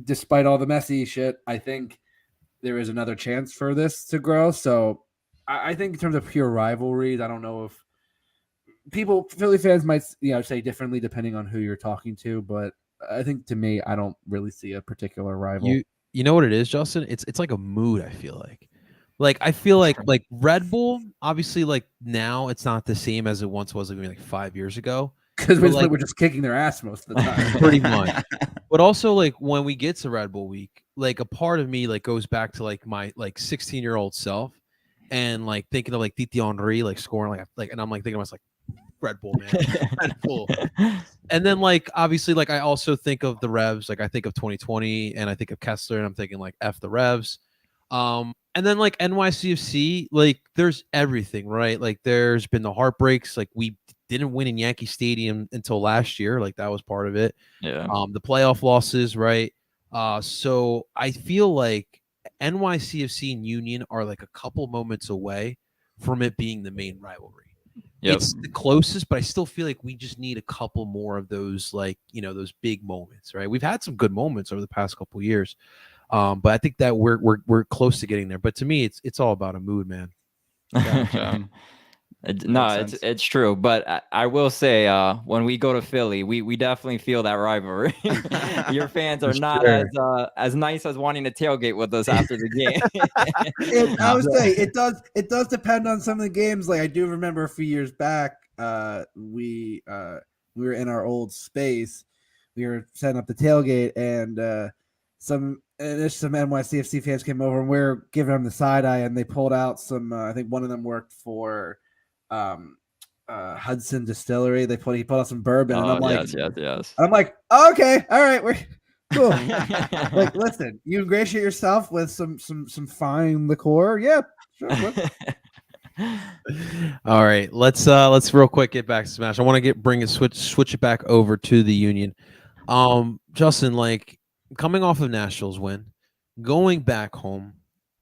despite all the messy shit, I think there is another chance for this to grow. So I think in terms of pure rivalries, I don't know if Philly fans might say differently depending on who you're talking to, but I think to me, I don't really see a particular rival. You know what it is, Justin? It's like a mood. I feel like I feel like Red Bull. Obviously, like now it's not the same as it once was, like 5 years ago. Because like, we're just kicking their ass most of the time. pretty much. But also, like when we get to Red Bull week, like a part of me like goes back to like my like 16-year-old self, and like thinking of like Titi Henry like scoring like, and I'm like thinking to myself, Red Bull, man, Red Bull. And then like obviously like I also think of the Revs, like I think of 2020, and I think of Kessler, and I'm thinking like F the Revs. And then like NYCFC, like there's everything, right? Like there's been the heartbreaks, like we didn't win in Yankee Stadium until last year, like that was part of it. Yeah. The playoff losses, right? So I feel like NYCFC and Union are like a couple moments away from it being the main rivalry. Yep. It's the closest, but I still feel like we just need a couple more of those, like, those big moments, right? We've had some good moments over the past couple years, but I think that we're close to getting there. But to me, it's all about a mood, man. Gotcha. No, it's true. But I will say, when we go to Philly, we definitely feel that rivalry. Your fans are not as nice as wanting to tailgate with us after the game. I would say it does depend on some of the games. Like I do remember a few years back, we were in our old space. We were setting up the tailgate, and some NYCFC fans came over, and we were giving them the side eye, and they pulled out some. I think one of them worked for Hudson Distillery. He pulled out some bourbon, and I'm like, yes. I'm like, oh, okay, all right, we're cool. Like, listen, you ingratiate yourself with some fine liqueur. Yeah, sure. All right, let's real quick get back to Smash. I want to switch it back over to the Union. Justin, like coming off of Nashville's win, going back home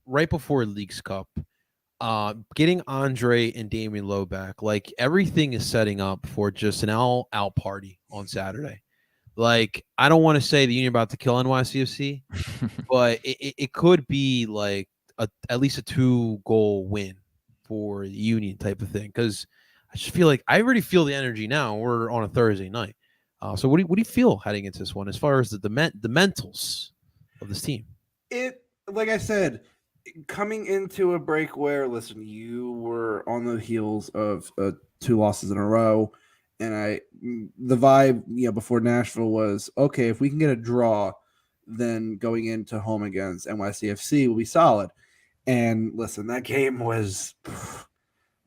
right before Leagues Cup, getting Andre and Damian Lowe back, like everything is setting up for just an all-out party on Saturday. Like, I don't want to say the Union about to kill NYCFC, but it could be like at least a 2-goal win for the Union type of thing. Because I just feel like I already feel the energy now. We're on a Thursday night. So what do you feel heading into this one as far as the mentals of this team? Like I said, coming into a break where, listen, you were on the heels of 2 losses in a row, and the vibe, before Nashville was, okay, if we can get a draw, then going into home against NYCFC will be solid. And listen, that game was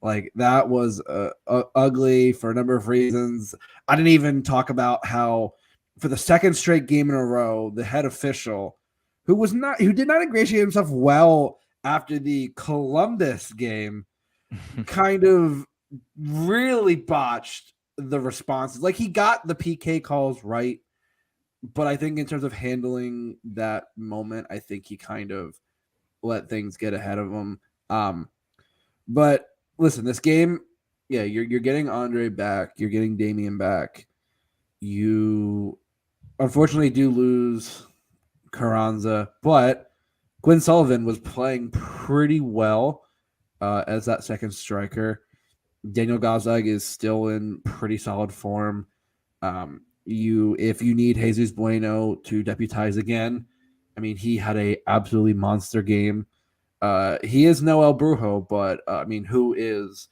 like, that was ugly for a number of reasons. I didn't even talk about how for the second straight game in a row, the head official, who did not ingratiate himself well after the Columbus game, kind of really botched the responses. Like, he got the PK calls right, but I think in terms of handling that moment, I think he kind of let things get ahead of him. But listen, this game, yeah, you're getting Andre back, you're getting Damian back. You unfortunately do lose Carranza, but Quinn Sullivan was playing pretty well as that second striker. Daniel Gazdag is still in pretty solid form. If you need Jesus Bueno to deputize again, I mean, he had a absolutely monster game. He is no El Brujo, but I mean, who is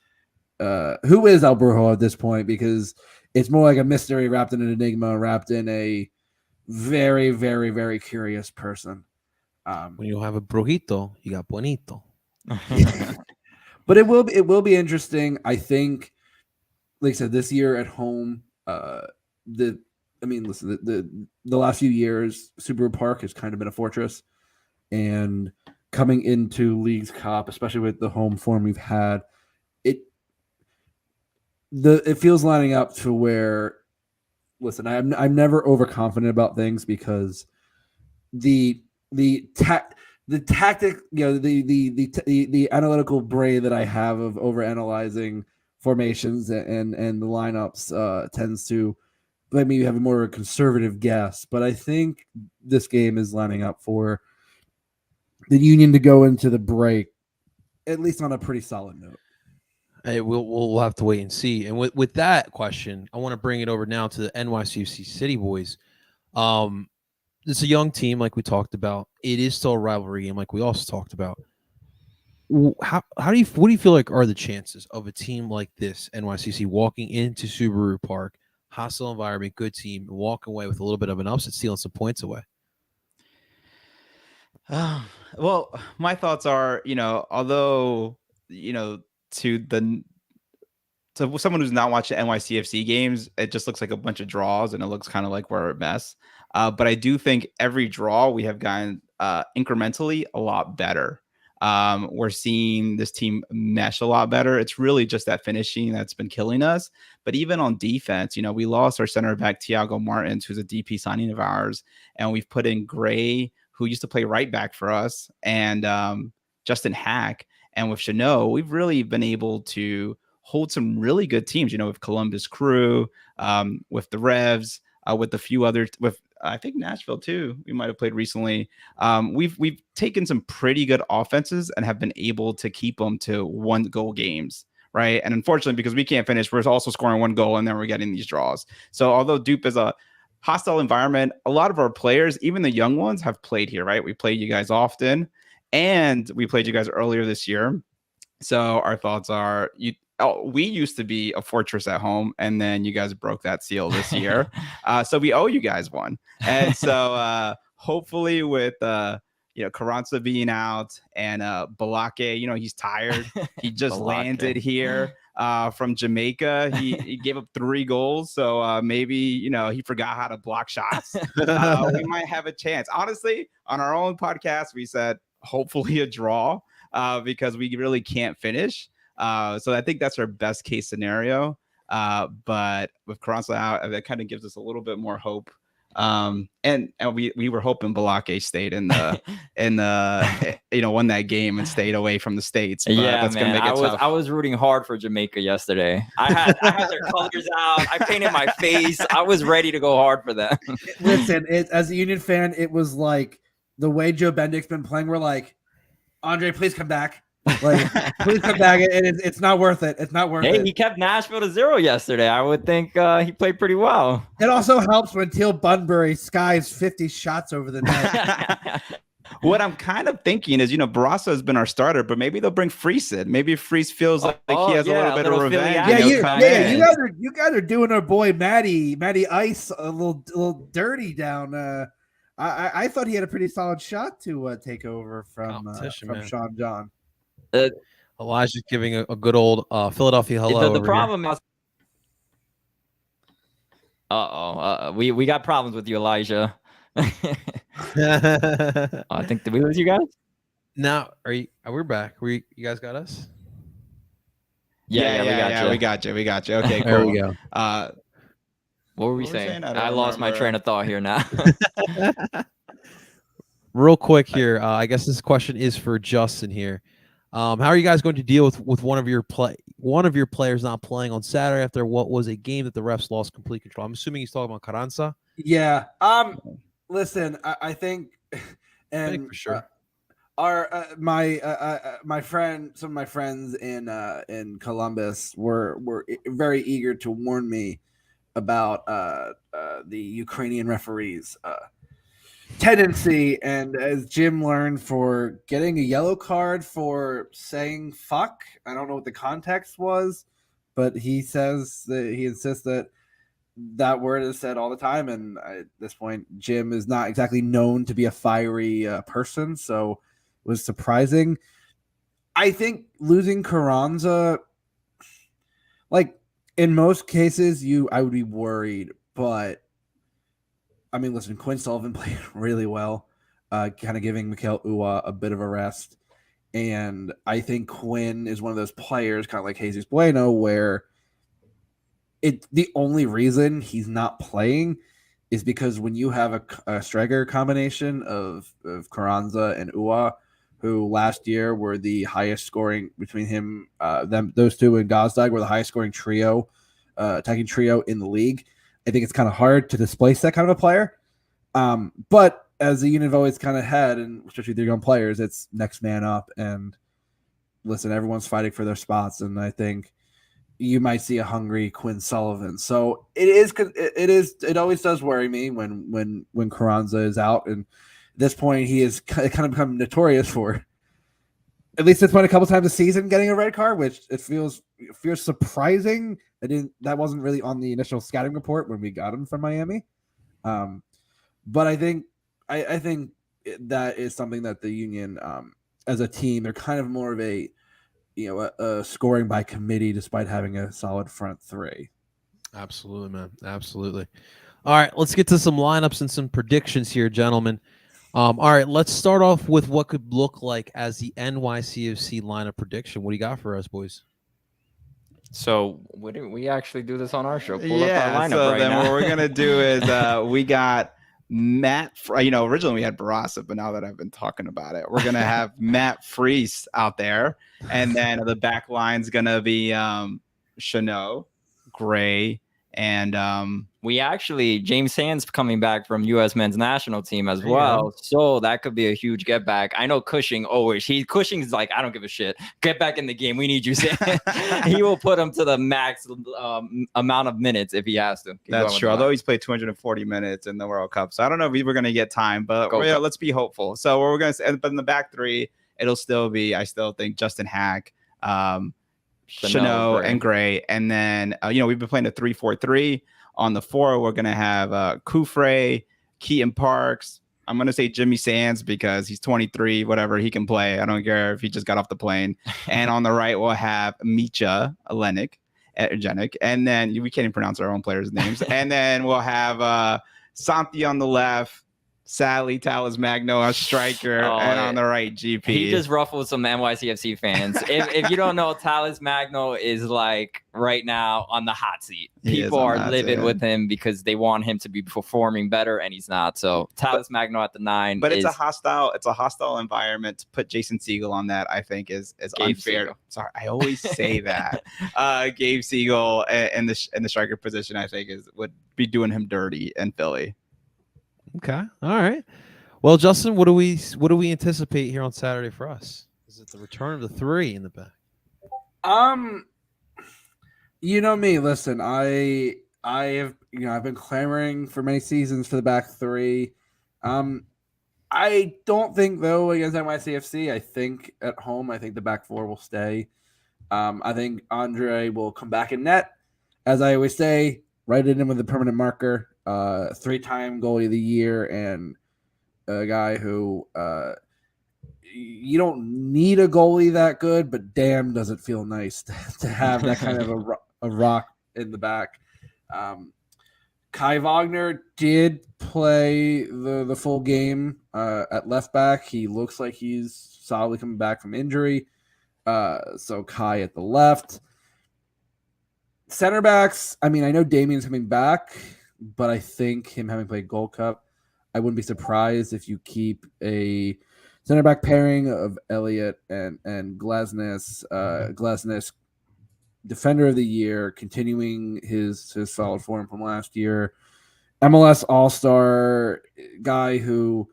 El Brujo at this point? Because it's more like a mystery wrapped in an enigma, wrapped in a very, very, very curious person. When you have a brujito, you got bonito. But it will be interesting. I think, like I said, this year at home, the last few years, Subaru Park has kind of been a fortress, and coming into Leagues Cup, especially with the home form we've had, it feels lining up to where, listen, I'm never overconfident about things, because the tactic, the analytical brain that I have of overanalyzing formations and the lineups tends to let me have a more conservative guess, but I think this game is lining up for the Union to go into the break, at least on a pretty solid note. Hey, we'll have to wait and see. And with that question, I want to bring it over now to the NYCFC City Boys. It's a young team, like we talked about. It is still a rivalry game, like we also talked about. What do you feel like are the chances of a team like this, NYCC, walking into Subaru Park, hostile environment, good team, and walking away with a little bit of an upset, stealing some points away? Well, my thoughts are, although, to someone who's not watching NYCFC games, it just looks like a bunch of draws and it looks kind of like we're a mess. But I do think every draw we have gotten incrementally a lot better. We're seeing this team mesh a lot better. It's really just that finishing that's been killing us. But even on defense, we lost our center back, Thiago Martins, who's a DP signing of ours. And we've put in Gray, who used to play right back for us, and Justin Hack. And with Chanot, we've really been able to hold some really good teams, with Columbus Crew, with the Revs, with a few others, with I think Nashville too. We might have played recently. We've taken some pretty good offenses and have been able to keep them to 1-goal games, right? And unfortunately, because we can't finish, we're also scoring 1 goal and then we're getting these draws. So although DOOP is a hostile environment, a lot of our players, even the young ones, have played here, right? We play you guys often, and we played you guys earlier this year. So our thoughts are, we used to be a fortress at home, and then you guys broke that seal this year. So we owe you guys one. And so hopefully with Carranza being out and Balake, he's tired. He just landed here from Jamaica. He gave up 3 goals. So maybe, he forgot how to block shots. We might have a chance. Honestly, on our own podcast, we said hopefully a draw because we really can't finish. So I think that's our best case scenario. But with Carranza out, that kind of gives us a little bit more hope. And we were hoping Balake stayed in the won that game and stayed away from the States. But that's man. Gonna make it tough. I was rooting hard for Jamaica yesterday. I had their colors out. I painted my face. I was ready to go hard for them. Listen, as a Union fan, it was like the way Joe Bendick's been playing. We're like, Andre, please come back. Like, please come back. It's not worth it. It's not worth it. Hey, he kept Nashville to 0 yesterday. I would think he played pretty well. It also helps when Teal Bunbury skies 50 shots over the net. What I'm kind of thinking is, Barrasso has been our starter, but maybe they'll bring Freese in. Maybe Freese feels like he has a little bit of revenge. You guys are doing our boy Matty Ice a little dirty down. I thought he had a pretty solid shot to take over from Sean John. Elijah's giving a good old Philadelphia hello. The problem is, we got problems with you, Elijah. I think, did we lose you guys? Now, we're back? You guys got us? Yeah, we got you. Okay, cool. There we go. What were we saying? I lost my train of thought here now. Real quick here, I guess this question is for Justin here. How are you guys going to deal with one of your players not playing on Saturday after what was a game that the refs lost complete control? I'm assuming he's talking about Carranza. Yeah. Listen, I think, and I think for sure. My friend, some of my friends in Columbus were very eager to warn me about the Ukrainian referees tendency, and as Jim learned, for getting a yellow card for saying fuck. I don't know what the context was, but he says that he insists that word is said all the time, and at this point Jim is not exactly known to be a fiery person, so it was surprising. I think losing Carranza, like in most cases, I would be worried, but I mean, listen, Quinn Sullivan played really well, kind of giving Mikhail Uwa a bit of a rest. And I think Quinn is one of those players, kind of like Jesus Bueno, where the only reason he's not playing is because when you have a striker combination of Carranza and Uwa, who last year were the highest scoring between those two and Gazdag were the highest scoring trio, attacking trio in the league. I think it's kind of hard to displace that kind of a player. But as the Union have always kind of had, and especially with their young players, it's next man up. And listen, everyone's fighting for their spots, and I think you might see a hungry Quinn Sullivan. So it always does worry me when Carranza is out, and at this point he is kind of become notorious for, at least it's been a couple times a season, getting a red card, which it feels surprising. That wasn't really on the initial scouting report when we got him from Miami. But I think that is something that the Union, as a team, they're kind of more of a scoring by committee, despite having a solid front three. Absolutely, man. Absolutely. All right, let's get to some lineups and some predictions here, gentlemen. All right, let's start off with what could look like as the NYCFC lineup prediction. What do you got for us, boys? So we actually do this on our show? Pull Yeah. up our lineup So right then now. what we're gonna do is we got Matt. Originally we had Barasa, but now that I've been talking about it, we're gonna have Matt Freese out there, and then the back line's gonna be Chanot, Gray, and we actually, James Sands coming back from U.S. men's national team as well. So that could be a huge get back. I know Cushing always. Cushing's like, I don't give a shit. Get back in the game. We need you, Sands. He will put him to the max amount of minutes if he has to. that's true. Although he's played 240 minutes in the World Cup, so I don't know if we're going to get time, but let's be hopeful. So we're going to, but in the back three, it'll still be, I still think, Justin Hack, Chanot, and Gray. And then, we've been playing a 3-4-3. On the 4, we're going to have Kufre, Keaton Parks. I'm going to say Jimmy Sands because he's 23, whatever, he can play. I don't care if he just got off the plane. And on the right, we'll have Micha Olenek, and then we can't even pronounce our own players' names. And then we'll have Santi on the left, Sally Talis Magno, a striker, and on the right, GP. He just ruffled some NYCFC fans. if you don't know, Talis Magno is like right now on the hot seat. People are livid with him because they want him to be performing better, and he's not. So Talis Magno at the 9. But it's a hostile environment. To put Jason Siegel on that, I think is unfair. Siegel. Sorry, I always say that. Gabe Siegel in the striker position, I think, would be doing him dirty in Philly. Okay. All right. Well, Justin, what do we anticipate here on Saturday for us? Is it the return of the 3 in the back? You know me. Listen, I have I've been clamoring for many seasons for the back 3. I don't think though against NYCFC. I think at home, I think the back 4 will stay. I think Andre will come back in net, as I always say. Write it in with a permanent marker. 3-time goalie of the year, and a guy who you don't need a goalie that good, but damn, does it feel nice to have that kind of a rock in the back. Kai Wagner did play the full game at left back. He looks like he's solidly coming back from injury. So Kai at the left. Center backs, I mean, I know Damien's coming back, but I think him having played Gold Cup, I wouldn't be surprised if you keep a center back pairing of Elliott and Glasnes. Glasnes, defender of the year, continuing his solid form from last year. MLS All-Star guy who,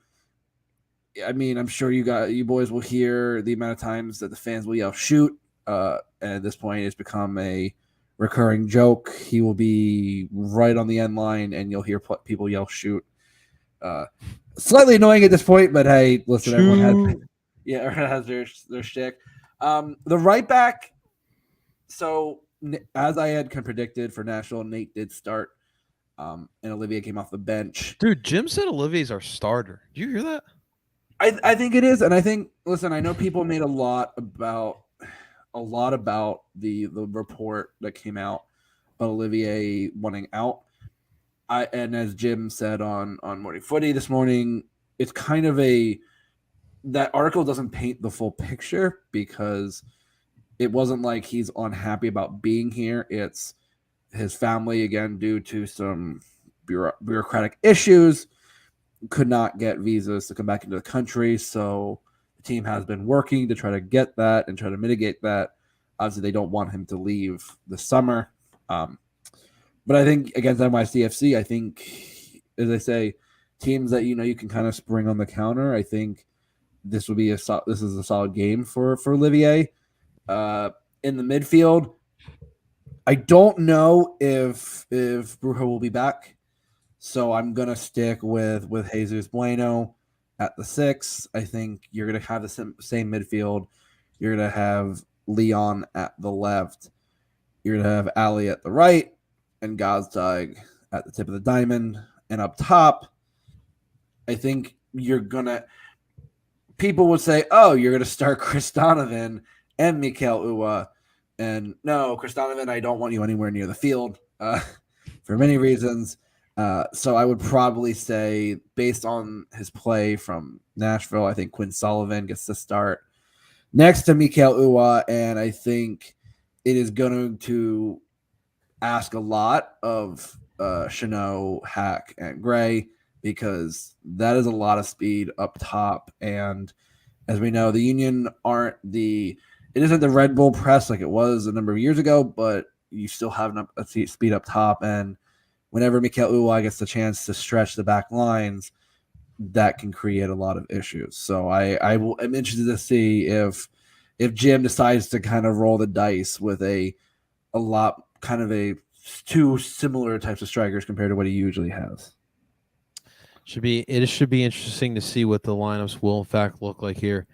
I mean, I'm sure you boys will hear the amount of times that the fans will yell shoot. And at this point, it's become a recurring joke. He will be right on the end line, and you'll hear people yell shoot. Slightly annoying at this point, but hey, listen, everyone has their shtick. The right back. So as I had kind of predicted for Nashville, Nate did start, and Olivier came off the bench. Dude, Jim said Olivier's our starter. Do you hear that? I think it is, and I think, listen, I know people made a lot about the report that came out about Olivier wanting out. And as Jim said on Morning Footy this morning, it's kind of that article doesn't paint the full picture, because it wasn't like he's unhappy about being here. It's his family, again, due to some bureaucratic issues, could not get visas to come back into the country. So the team has been working to try to get that and try to mitigate that. Obviously, they don't want him to leave this summer. But I think against NYCFC, I think, as I say, teams that you can kind of spring on the counter. I think this is a solid game for Olivier. In the midfield, I don't know if Brujo will be back, so I'm gonna stick with Jesus Bueno at the 6. I think you're gonna have the same midfield. You're gonna have Leon at the left. You're gonna have Ali at the right, and Gazdag at the tip of the diamond. And up top, I think people would say, oh, you're going to start Chris Donovan and Mikel Uwa. And no, Chris Donovan, I don't want you anywhere near the field for many reasons. So I would probably say, based on his play from Nashville, I think Quinn Sullivan gets the start next to Mikel Uwa. And I think it is going to ask a lot of Chanot, Hack, and Gray, because that is a lot of speed up top. And as we know, the Union it isn't the Red Bull press like it was a number of years ago, but you still have a speed up top. And whenever Mikel Uwa gets the chance to stretch the back lines, that can create a lot of issues. So I'm interested to see if Jim decides to kind of roll the dice with a lot kind of two similar types of strikers compared to what he usually has. It should be interesting to see what the lineups will in fact look like here.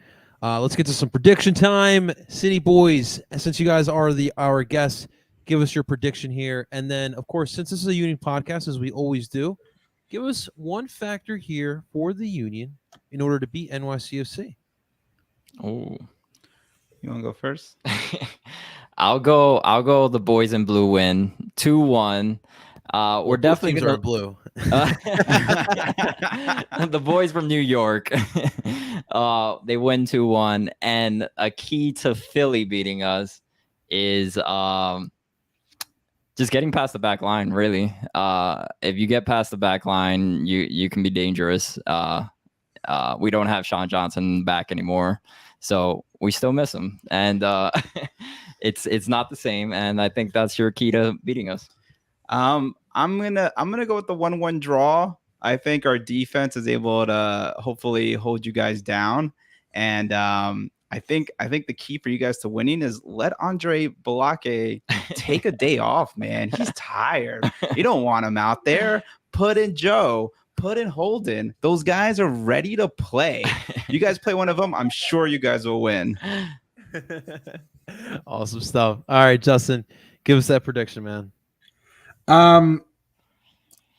Let's get to some prediction time. City Boys, since you guys are our guests, give us your prediction here. And then, of course, since this is a Union podcast, as we always do, give us one factor here for the Union in order to beat NYCFC. Oh, you want to go first? I'll go the boys in blue win 2-1. We're definitely gonna blue. The boys from New York. They win 2-1, and a key to Philly beating us is just getting past the back line. Really, if you get past the back line, you can be dangerous. We don't have Sean Johnson back anymore, so we still miss him, and it's not the same. And I think that's your key to beating us. I'm gonna go with the 1-1 draw. I think our defense is able to hopefully hold you guys down, and I think the key for you guys to winning is let Andre Balake take a day off, man. He's tired. You don't want him out there. Put in Joe. Put in Holden. Those guys are ready to play. You guys play one of them, I'm sure you guys will win. Awesome stuff. All right, Justin, give us that prediction, man.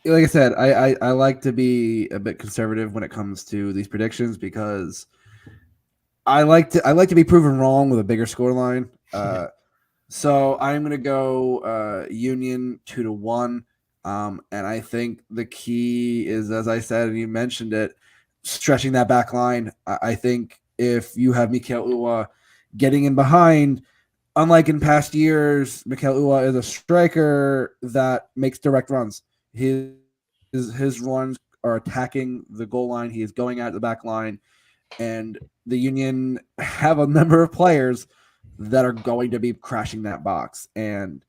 Like I said, I like to be a bit conservative when it comes to these predictions, because I like to be proven wrong with a bigger scoreline. So I'm gonna go Union 2-1. And I think the key is, as I said, and you mentioned it, stretching that back line. I think if you have Mikel Uwa getting in behind, unlike in past years, Mikel Uwa is a striker that makes direct runs. His runs are attacking the goal line. He is going at the back line, and the Union have a number of players that are going to be crashing that box. And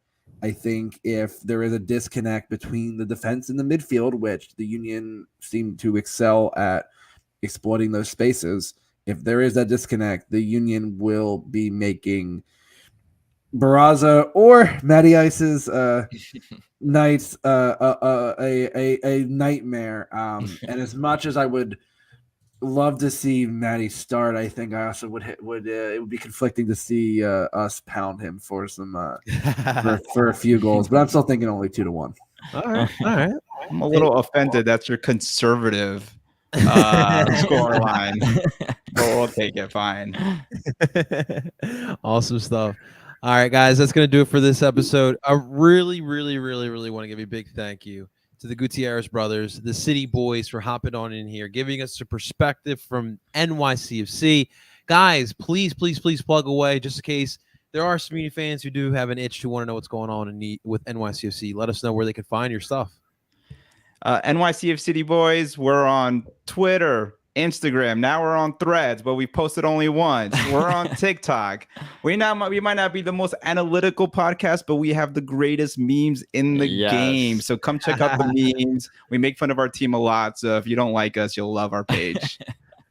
I think if there is a disconnect between the defense and the midfield, which the Union seem to excel at exploiting those spaces, if there is that disconnect, the Union will be making Barraza or Matty Ice's Knights a nightmare. And as much as I would love to see Matty start, I think I also it would be conflicting to see us pound him for some for a few goals. But I'm still thinking only 2-1. All right. I'm a little offended. That's your conservative score line. But we'll take it. Fine. Awesome stuff. All right, guys, that's going to do it for this episode. I really, really, really, really want to give a big thank you to the Gutierrez brothers, the City Boys, for hopping on in here, giving us a perspective from NYCFC. Guys, please plug away, just in case there are some Union fans who do have an itch to want to know what's going on with NYCFC. Let us know where they can find your stuff. NYCF City Boys, we're on Twitter, Instagram. Now we're on Threads, but we posted only once. We're on TikTok. We might not be the most analytical podcast, but we have the greatest memes in the game. So come check out the memes. We make fun of our team a lot. So if you don't like us, you'll love our page.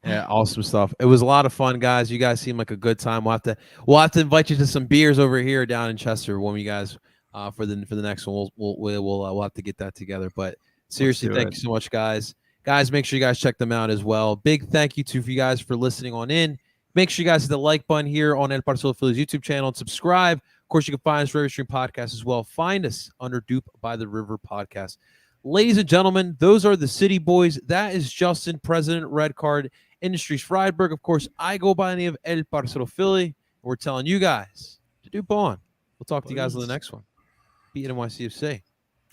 Yeah, awesome stuff. It was a lot of fun, guys. You guys seem like a good time. We'll have to invite you to some beers over here down in Chester when we guys for the next one. We'll have to get that together. But seriously, thank you so much, guys. Guys, make sure you guys check them out as well. Big thank you to you guys for listening on in. Make sure you guys hit the like button here on El Parcelo Phillies YouTube channel and subscribe. Of course, you can find us wherever you stream podcasts as well. Find us under Dupe by the River Podcast. Ladies and gentlemen, those are the City Boys. That is Justin, President, Red Card Industries Friedberg. Of course, I go by the name of El Parcelo Philly. We're telling you guys to Dupe on. We'll talk to you guys on the next one. Be it NYCFC.